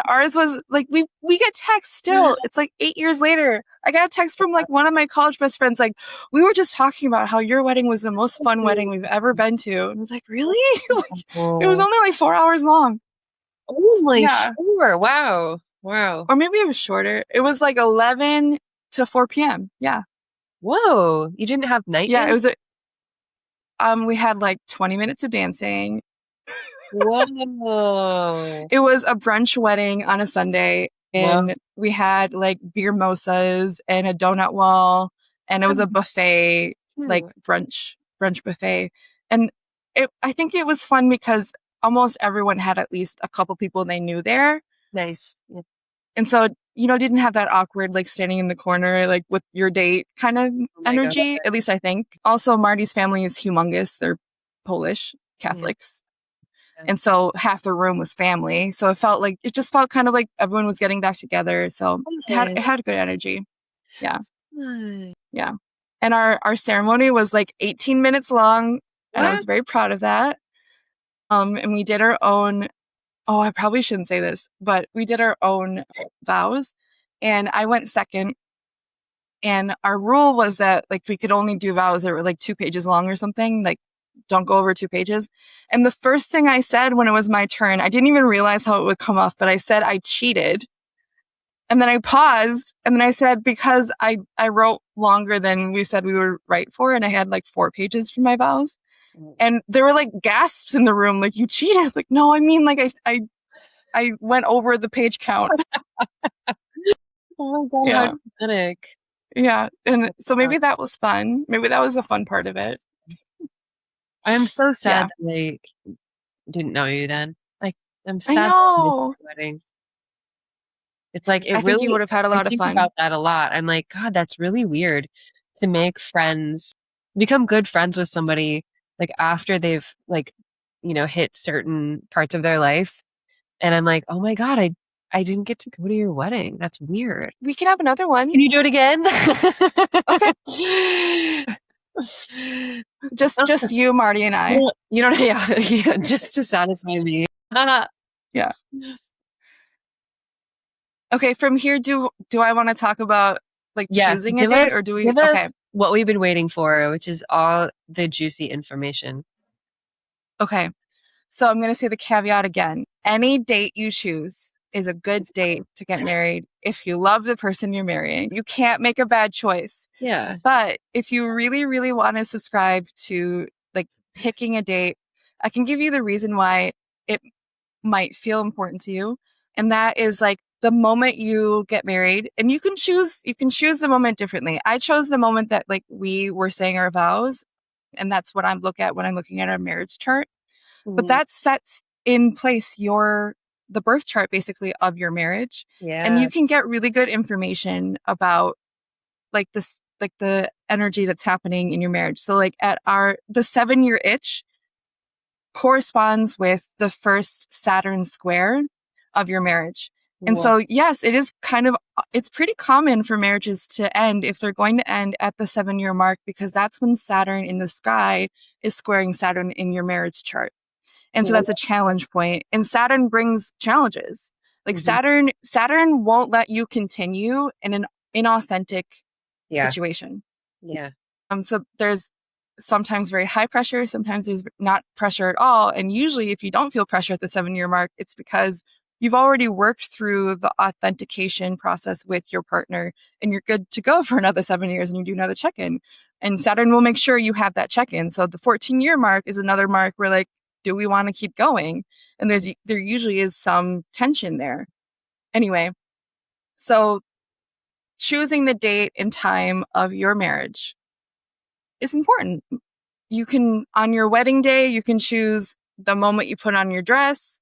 ours was like, we get texts still. It's like 8 years later. I got a text from like one of my college best friends, like, we were just talking about how your wedding was the most fun wedding we've ever been to. And I was like, really? It was only like 4 hours long. Only Yeah. 4. Wow. Wow. Or maybe it was shorter. It was like 11 to 4 p.m. Yeah. Whoa. You didn't have night Yeah. It dance? was we had like 20 minutes of dancing. Whoa. It was a brunch wedding on a Sunday, Whoa. and we had like beer mimosas and a donut wall, and it was a buffet, like brunch buffet. And I think it was fun because almost everyone had at least a couple people they knew there. Nice. Yeah. And so, didn't have that awkward, like standing in the corner, like with your date kind of Oh my God. energy, at least I think. Also, Marty's family is humongous. They're Polish Catholics. Yeah. And so half the room was family. So it just felt kind of like everyone was getting back together. So it had good energy. Yeah. Yeah. And our ceremony was like 18 minutes long. And I was very proud of that. And we did our own, I probably shouldn't say this, but we did our own vows. And I went second. And our rule was that like we could only do vows that were like 2 pages long or something. Like, don't go over 2 pages. And the first thing I said when it was my turn, I didn't even realize how it would come off, but I said I cheated. And then I paused and then I said, because I wrote longer than we said we would write for, and I had like 4 pages for my vows. And there were like gasps in the room, like, you cheated. Like, no, I mean, like I went over the page count. Oh my God, Yeah. how pathetic. Yeah. And so maybe that was fun. Maybe that was a fun part of it. I'm so sad that I didn't know you then. Like, I'm sad I that I missed know. your wedding. It's like, I think you would have had a lot of think fun. about that a lot. I'm like, God, that's really weird to make friends, become good friends with somebody like after they've like, hit certain parts of their life. And I'm like, oh my God, I didn't get to go to your wedding. That's weird. We can have another one. Can you do it again? Okay. Just you, Marty, and I. Yeah, just to satisfy me. Yeah. Okay, from here, do I want to talk about like choosing a date, or do we? Give us what we've been waiting for, which is all the juicy information. Okay, so I'm going to say the caveat again. Any date you choose is a good date to get married if you love the person you're marrying. You can't make a bad choice. Yeah. But if you really, really want to subscribe to like picking a date, I can give you the reason why it might feel important to you. And that is like the moment you get married, and you can choose the moment differently. I chose the moment that like we were saying our vows, and that's what I look at when I'm looking at our marriage chart. But that sets in place the birth chart basically of your marriage. Yeah. And you can get really good information about like this, like the energy that's happening in your marriage. So like the 7-year itch corresponds with the first Saturn square of your marriage. And so, yes, it's pretty common for marriages to end if they're going to end at the 7-year mark, because that's when Saturn in the sky is squaring Saturn in your marriage chart. And so that's a challenge point. And Saturn brings challenges. Like Saturn won't let you continue in an inauthentic situation. Yeah. So there's sometimes very high pressure, sometimes there's not pressure at all. And usually if you don't feel pressure at the 7-year mark, it's because you've already worked through the authentication process with your partner and you're good to go for another 7 years, and you do another check-in. And Saturn will make sure you have that check-in. So the 14-year mark is another mark where like, do we want to keep going? And there usually is some tension there. Anyway, so choosing the date and time of your marriage is important. You can, on your wedding day, you can choose the moment you put on your dress,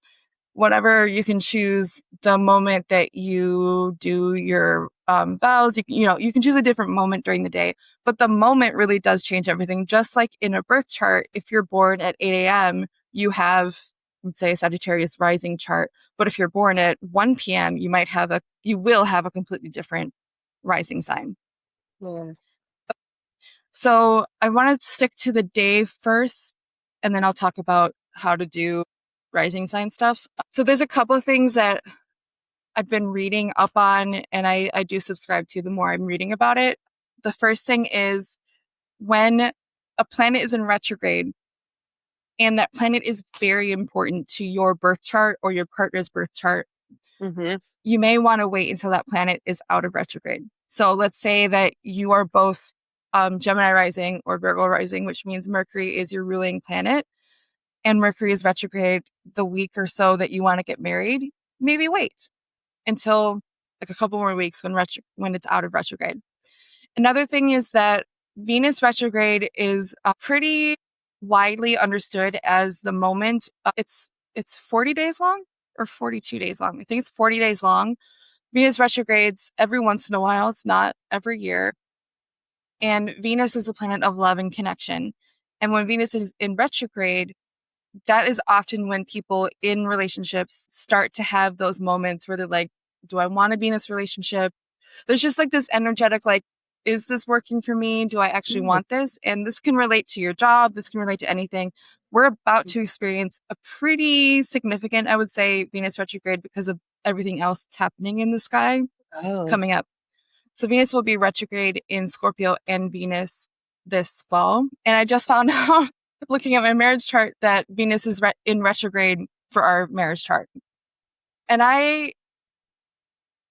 whatever. You can choose the moment that you do your vows. You can choose a different moment during the day, but the moment really does change everything. Just like in a birth chart, if you're born at 8 a.m., you have, let's say, a Sagittarius rising chart. But if you're born at 1 p.m., you will have a completely different rising sign. Yeah. So I want to stick to the day first, and then I'll talk about how to do rising sign stuff. So there's a couple of things that I've been reading up on, and I do subscribe to the more I'm reading about it. The first thing is when a planet is in retrograde, and that planet is very important to your birth chart or your partner's birth chart, you may want to wait until that planet is out of retrograde. So let's say that you are both Gemini rising or Virgo rising, which means Mercury is your ruling planet, and Mercury is retrograde the week or so that you want to get married. Maybe wait until like a couple more weeks when it's out of retrograde. Another thing is that Venus retrograde is pretty widely understood as the moment. It's 40 days long or 42 days long. I think it's 40 days long. Venus retrogrades every once in a while. It's not every year. And Venus is a planet of love and connection. And when Venus is in retrograde, that is often when people in relationships start to have those moments where they're like, do I want to be in this relationship? There's just like this energetic, like, is this working for me? Do I actually want this? And this can relate to your job. This can relate to anything. We're about to experience a pretty significant, I would say, Venus retrograde because of everything else that's happening in the sky coming up. So Venus will be retrograde in Scorpio and Venus this fall. And I just found out, looking at my marriage chart, that Venus is in retrograde for our marriage chart. And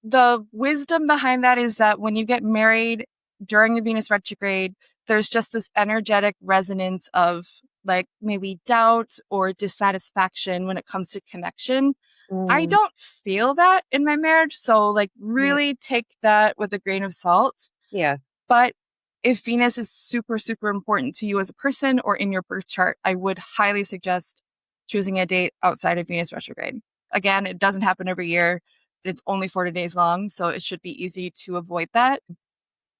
the wisdom behind that is that when you get married during the Venus retrograde, there's just this energetic resonance of like maybe doubt or dissatisfaction when it comes to connection. I don't feel that in my marriage. So like really take that with a grain of salt. Yeah. But if Venus is super, super important to you as a person or in your birth chart, I would highly suggest choosing a date outside of Venus retrograde. Again, it doesn't happen every year. It's only 40 days long, so it should be easy to avoid that.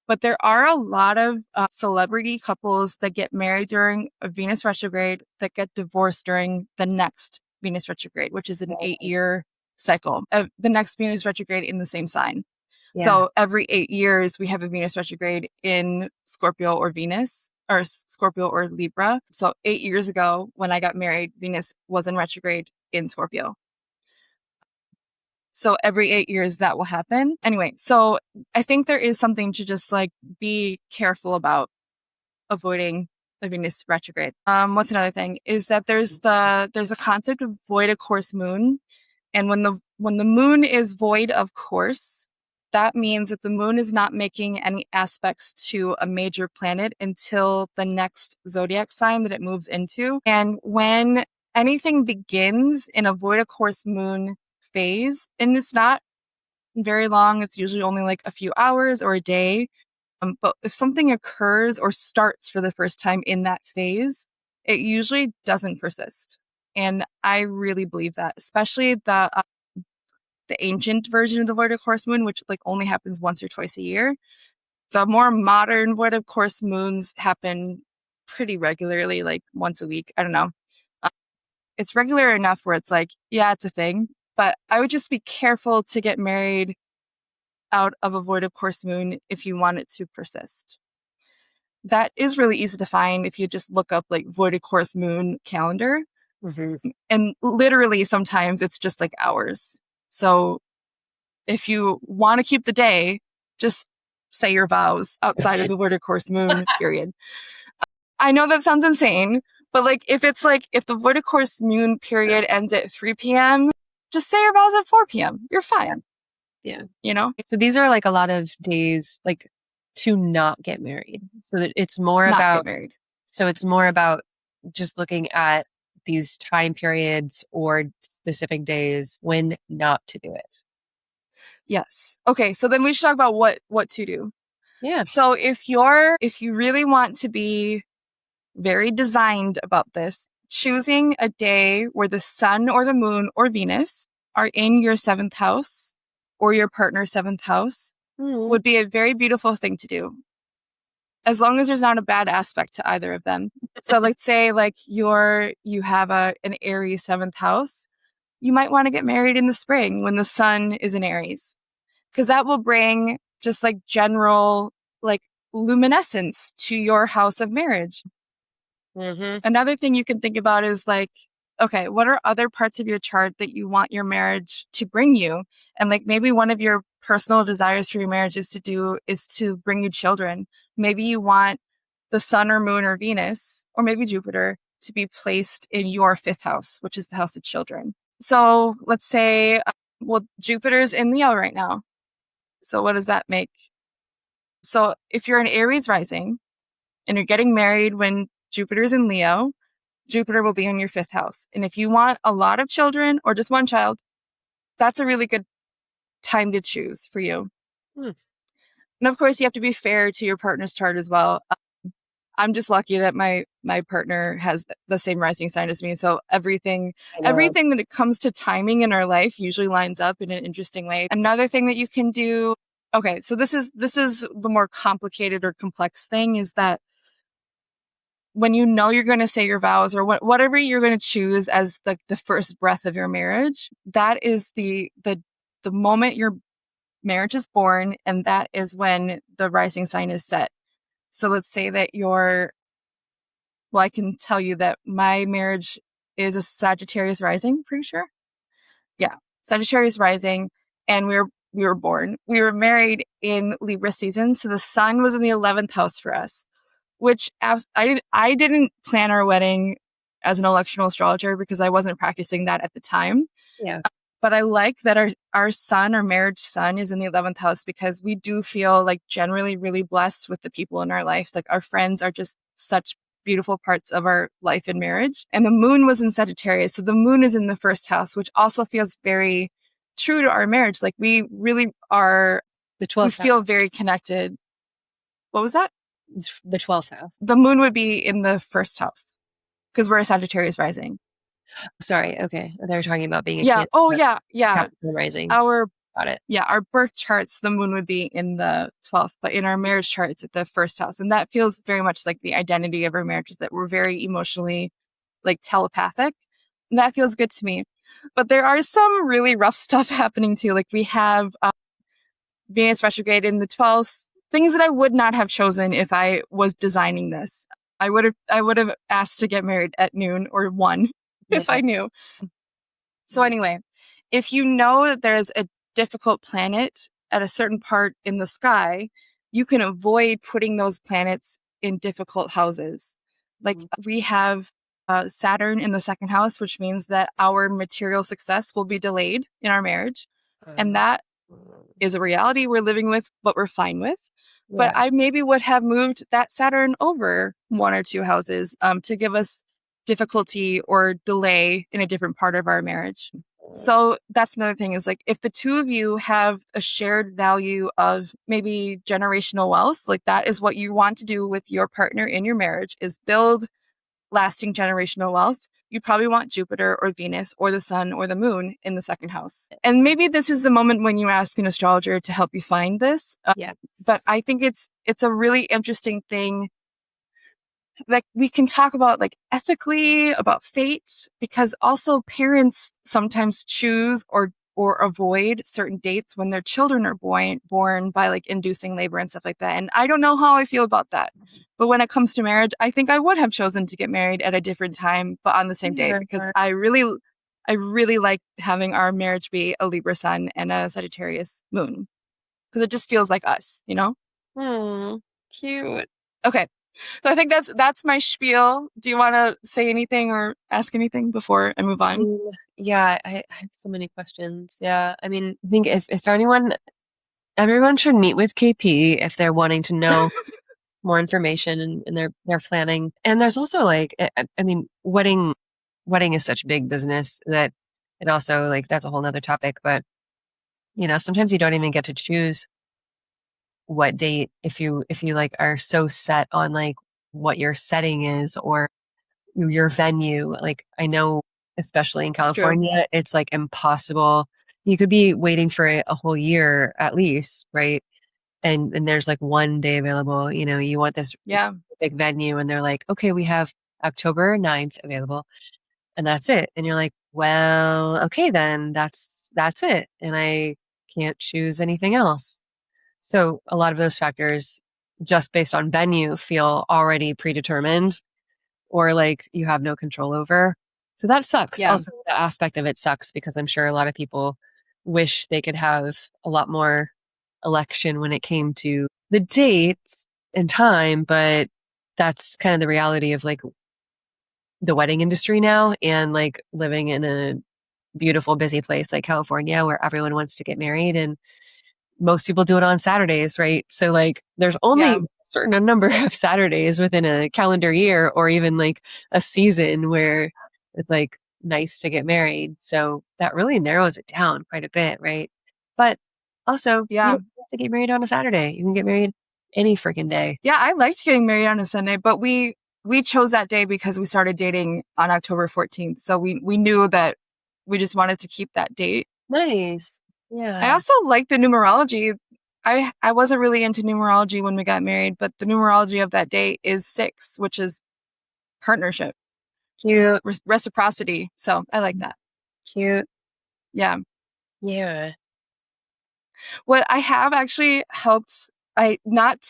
But there are a lot of celebrity couples that get married during a Venus retrograde that get divorced during the next Venus retrograde, which is an 8-year cycle of the next Venus retrograde in the same sign. Yeah. So every 8 years, we have a Venus retrograde in Scorpio or Venus, or Scorpio or Libra. So 8 years ago, when I got married, Venus was in retrograde in Scorpio. So every 8 years that will happen. Anyway, so I think there is something to just like be careful about avoiding the Venus retrograde. What's another thing is that there's a concept of void of course moon. And when the moon is void of course, that means that the moon is not making any aspects to a major planet until the next zodiac sign that it moves into. And when anything begins in a void of course moon phase, and it's not very long, it's usually only like a few hours or a day. But if something occurs or starts for the first time in that phase, it usually doesn't persist. And I really believe that, especially the ancient version of the void of course moon, which like only happens once or twice a year. The more modern void of course moons happen pretty regularly, like once a week. I don't know. It's regular enough where it's like, yeah, it's a thing. But I would just be careful to get married out of a void of course moon if you want it to persist. That is really easy to find if you just look up like void of course moon calendar. And literally sometimes it's just like hours. So if you want to keep the day, just say your vows outside of the void of course moon period. I know that sounds insane, but like if the void of course moon period ends at 3 p.m., just say your vows at 4 p.m. You're fine. Yeah. You know? So these are like a lot of days like to not get married. So that it's more Not about get married. So it's more about just looking at these time periods or specific days when not to do it. Yes. Okay, so then we should talk about what to do. Yeah. So if you really want to be very designed about this, choosing a day where the sun or the moon or Venus are in your 7th house or your partner's 7th house would be a very beautiful thing to do. As long as there's not a bad aspect to either of them. So let's say like you have an Aries 7th house, you might want to get married in the spring when the sun is in Aries, because that will bring just like general like luminescence to your house of marriage. Another thing you can think about is like, okay, what are other parts of your chart that you want your marriage to bring you? And like maybe one of your personal desires for your marriage is to bring you children. Maybe you want the sun or moon or Venus, or maybe Jupiter, to be placed in your fifth house, which is the house of children. So let's say, Jupiter's in Leo right now. So what does that make? So if you're an Aries rising and you're getting married when Jupiter's in Leo, Jupiter will be in your fifth house. And if you want a lot of children or just one child, that's a really good time to choose for you. And of course, you have to be fair to your partner's chart as well. I'm just lucky that my partner has the same rising sign as me. So everything that it comes to timing in our life usually lines up in an interesting way. Another thing that you can do. Okay, so this is the more complicated or complex thing, is that when you know you're going to say your vows, or whatever you're going to choose as the first breath of your marriage, that is the moment your marriage is born, and that is when the rising sign is set. So let's say that I can tell you that my marriage is a Sagittarius rising, pretty sure. Yeah, Sagittarius rising, and we were born. We were married in Libra season, so the sun was in the 11th house for us, which I didn't plan our wedding as an electional astrologer because I wasn't practicing that at the time. Yeah. But I like that our sun, our marriage sun, is in the 11th house, because we do feel like generally really blessed with the people in our lives. Like our friends are just such beautiful parts of our life and marriage. And the moon was in Sagittarius. So the moon is in the first house, which also feels very true to our marriage. Like we really are, The 12th we feel very connected. What was that? The 12th house. The moon would be in the first house because we're a Sagittarius rising. Sorry. Okay. They were talking about being a Yeah. Cancer, Oh, yeah. Yeah. Capricorn rising. Got it. Yeah. Our birth charts, the moon would be in the 12th, but in our marriage charts, at the first house. And that feels very much like the identity of our marriage, is that we're very emotionally like telepathic. And that feels good to me. But there are some really rough stuff happening too. Like we have Venus retrograde in the 12th, things that I would not have chosen if I was designing this. I would have asked to get married at noon or 1 if I knew. So anyway, if you know that there's a difficult planet at a certain part in the sky, you can avoid putting those planets in difficult houses. Like we have Saturn in the second house, which means that our material success will be delayed in our marriage. And that is a reality we're living with, but we're fine with. Yeah. But I maybe would have moved that Saturn over 1 or 2 houses to give us difficulty or delay in a different part of our marriage. So that's another thing, is like if the two of you have a shared value of maybe generational wealth, like that is what you want to do with your partner in your marriage, is build lasting generational wealth. You probably want Jupiter or Venus or the sun or the moon in the second house. And maybe this is the moment when you ask an astrologer to help you find this. But I think it's a really interesting thing that we can talk about, like ethically, about fate, because also parents sometimes choose or avoid certain dates when their children are born by like inducing labor and stuff like that. And I don't know how I feel about that. But when it comes to marriage, I think I would have chosen to get married at a different time, but on the same day, because I really like having our marriage be a Libra sun and a Sagittarius moon, because it just feels like us, you know? Cute. Okay. So I think that's my spiel. Do you want to say anything or ask anything before I move on? Yeah, I have so many questions. Yeah. I mean, I think if everyone should meet with KP if they're wanting to know more information and they're planning. And there's also like, I mean, wedding is such big business that it also, like, that's a whole nother topic. But, you know, sometimes you don't even get to choose what date if you like are so set on like what your setting is or your venue. Like I know, especially in California, it's like impossible. You could be waiting for a whole year at least, right? And there's like one day available. You know, you want this big venue, and they're like, okay, we have October 9th available, and that's it. And you're like, well, okay, then that's it, and I can't choose anything else. So a lot of those factors, just based on venue, feel already predetermined or like you have no control over. So that sucks. Yeah. Also, the aspect of it sucks because I'm sure a lot of people wish they could have a lot more election when it came to the dates and time, but that's kind of the reality of like the wedding industry now, and like living in a beautiful, busy place like California where everyone wants to get married and most people do it on Saturdays, right? So like there's only Yeah. a certain number of Saturdays within a calendar year or even like a season where it's like nice to get married. So that really narrows it down quite a bit, right? But also, you Yeah. don't have to get married on a Saturday. You can get married any freaking day. Yeah, I liked getting married on a Sunday, but we chose that day because we started dating on October 14th. So we knew that we just wanted to keep that date. Nice. I Yeah. also like the numerology. I wasn't really into numerology when we got married, but the numerology of that date is 6, which is partnership, Cute. reciprocity. So I like that. Cute. Yeah. Yeah. What I have actually helped, I not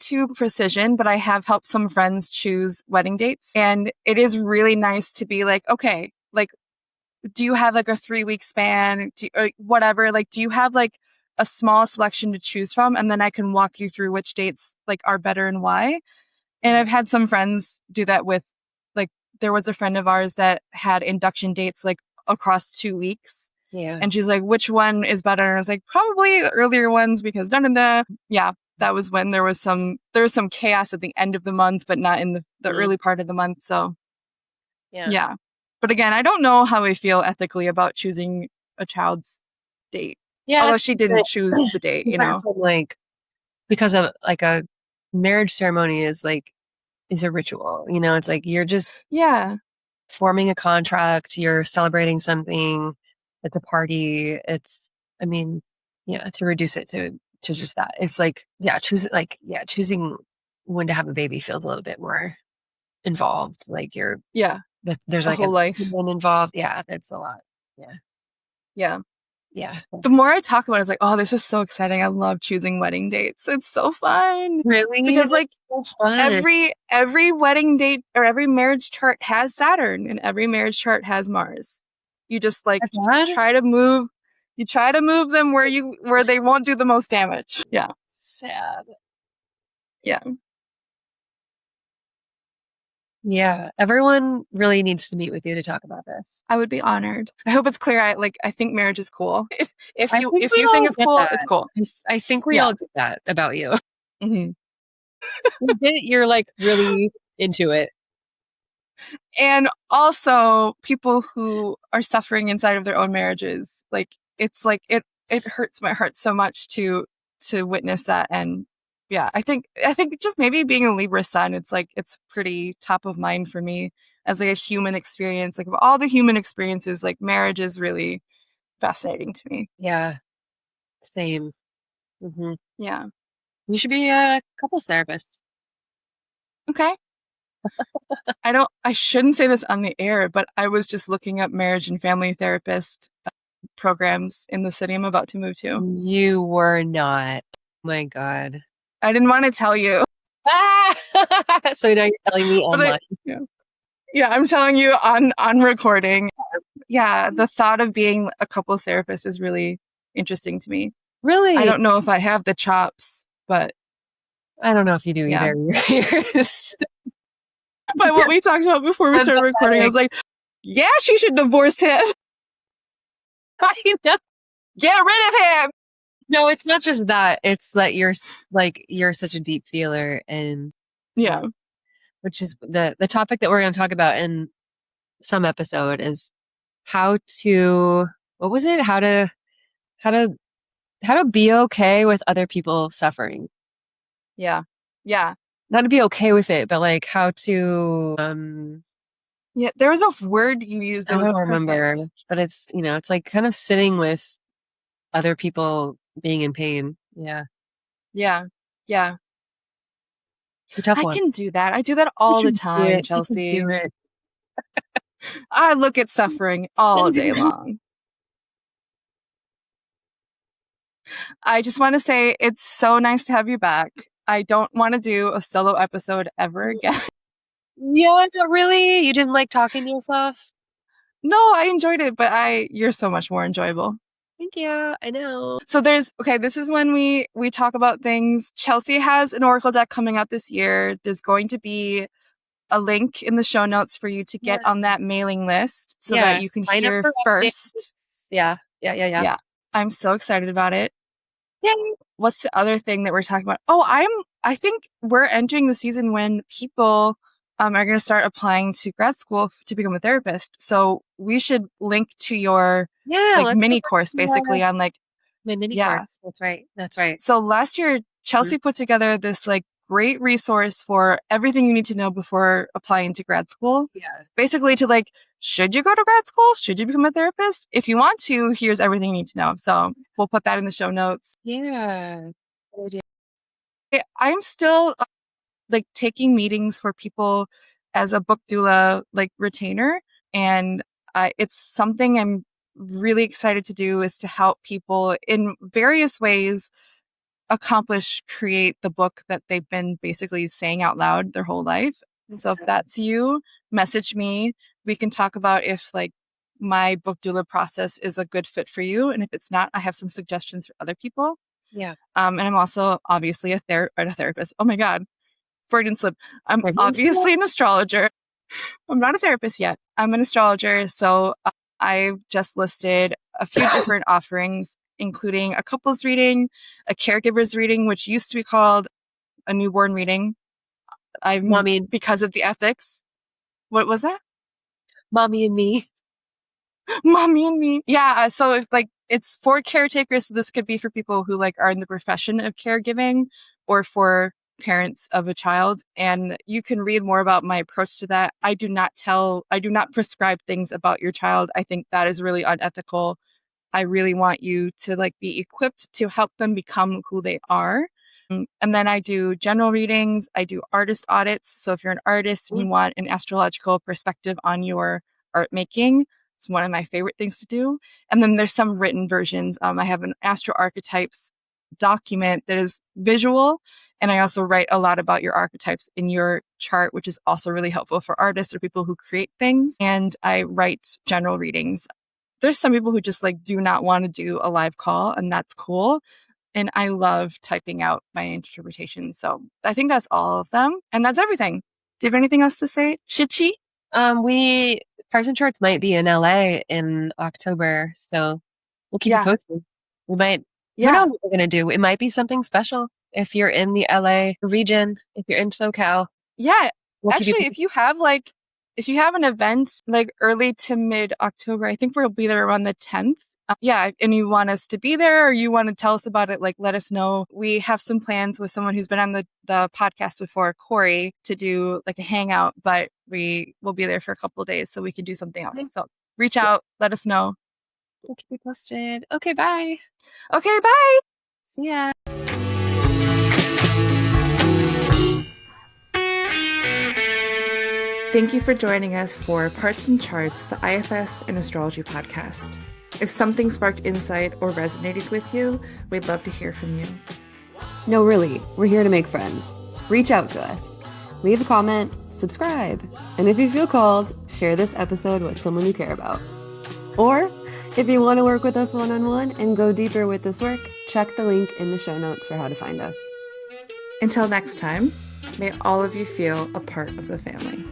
to precision, but I have helped some friends choose wedding dates. And it is really nice to be like, okay, like, do you have like a 3-week span or whatever? Like, do you have like a small selection to choose from? And then I can walk you through which dates like are better and why. And I've had some friends do that with, like, there was a friend of ours that had induction dates like across 2 weeks. Yeah. And she's like, which one is better? And I was like, probably the earlier ones because da da da. Yeah, that was when there was some chaos at the end of the month, but not in the early part of the month. So yeah. But again, I don't know how I feel ethically about choosing a child's date. Yeah. Although it's she didn't choose the date, you know. different from, like, because of like a marriage ceremony is a ritual, you know, it's like you're just Yeah. forming a contract, you're celebrating something, it's a party, it's, I mean, yeah, to reduce it to just that. It's like, yeah, choosing when to have a baby feels a little bit more involved. Like Yeah. there's A like whole a life. human involved. Yeah, that's a lot. Yeah. Yeah. Yeah. The more I talk about it, it's like, oh, this is so exciting. I love choosing wedding dates. It's so fun. Really? Because like so fun. every wedding date or every marriage chart has Saturn and every marriage chart has Mars. You just like try to move them where they won't do the most damage. Yeah. Sad. Yeah. Yeah. Everyone really needs to meet with you to talk about this. I would be honored. I hope it's clear. I think marriage is cool. If I you think we think all it's get cool, that. it's cool. I think we Yeah. all get that about you. Mhm. You're like really into it. And also people who are suffering inside of their own marriages, like it's like it hurts my heart so much to witness that. And yeah, I think just maybe being a Libra sun, it's like it's pretty top of mind for me as like a human experience. Like of all the human experiences, like marriage is really fascinating to me. Yeah. Same. Mm-hmm. Yeah. You should be a couples therapist. Okay. I shouldn't say this on the air, but I was just looking up marriage and family therapist programs in the city I'm about to move to. You were not. My God. I didn't want to tell you. Ah! So now you're telling me online. Yeah, I'm telling you on recording. Yeah, the thought of being a couples therapist is really interesting to me. Really? I don't know if I have the chops, but I don't know if you do yeah. either. But what we talked about before we started recording, I was like, yeah, she should divorce him. I know. Get rid of him. No, it's not just that. It's that you're such a deep feeler, and yeah, which is the topic that we're going to talk about in some episode is how to, what was it? How to be okay with other people suffering. Yeah. Yeah. Not to be okay with it, but like how to yeah, there was a word you used that I was don't remember, perfect. but it's, you know, it's like kind of sitting with other people being in pain. Yeah. Yeah. Yeah. It's a tough one. I can do that. I do that all the time, Chelsea. You can do it. I look at suffering all day long. I just want to say it's so nice to have you back. I don't want to do a solo episode ever again. Yeah, really? You didn't like talking to yourself? No, I enjoyed it, but you're so much more enjoyable. Thank you. I know. So this is when we talk about things. Chelsea has an Oracle deck coming out this year. There's going to be a link in the show notes for you to get on that mailing list so that you can sign up hear for first. updates. Yeah. I'm so excited about it. Yay. What's the other thing that we're talking about? Oh, I think we're entering the season when people are going to start applying to grad school to become a therapist. So we should link to your mini course basically on like my mini course. That's right. So last year, Chelsea put together this like great resource for everything you need to know before applying to grad school. Yeah. Basically to like, should you go to grad school? Should you become a therapist? If you want to, here's everything you need to know. So we'll put that in the show notes. Yeah. I'm still like taking meetings for people as a book doula, like retainer. And it's something I'm really excited to do, is to help people in various ways create the book that they've been basically saying out loud their whole life. So if that's you, message me. We can talk about if like my book doula process is a good fit for you. And if it's not, I have some suggestions for other people. Yeah. And I'm also obviously a therapist. Oh my God. Freudian slip. I'm obviously an astrologer. I'm not a therapist yet. I'm an astrologer. So I've just listed a few different offerings, including a couples reading, a caregiver's reading, which used to be called a newborn reading. Because of the ethics. What was that? Mommy and me. Mommy and me. Yeah. So it's for caretakers. So this could be for people who like are in the profession of caregiving or for parents of a child. And you can read more about my approach to that. I do not prescribe things about your child. I think that is really unethical. I really want you to like be equipped to help them become who they are. And then I do general readings. I do artist audits. So if you're an artist and you want an astrological perspective on your art making, it's one of my favorite things to do. And then there's some written versions. I have an astro archetypes document that is visual. And I also write a lot about your archetypes in your chart, which is also really helpful for artists or people who create things. And I write general readings. There's some people who just like do not want to do a live call, and that's cool. And I love typing out my interpretation. So I think that's all of them. And that's everything. Do you have anything else to say, Chichi? Parts and Charts might be in LA in October. So we'll keep you posted. We might, who knows what we're going to do? It might be something special if you're in the LA region, if you're in SoCal. Yeah. Actually, if you have an event like early to mid October, I think we'll be there around the 10th. And you want us to be there or you want to tell us about it, like let us know. We have some plans with someone who's been on the podcast before, Corey, to do like a hangout, but we will be there for a couple of days so we can do something else. So reach out, let us know. We'll keep you posted. Okay, bye. Okay, bye. See ya. Thank you for joining us for Parts and Charts, the IFS and Astrology podcast. If something sparked insight or resonated with you, we'd love to hear from you. No, really, we're here to make friends. Reach out to us. Leave a comment, subscribe, and if you feel called, share this episode with someone you care about. Or, if you want to work with us one-on-one and go deeper with this work, check the link in the show notes for how to find us. Until next time, may all of you feel a part of the family.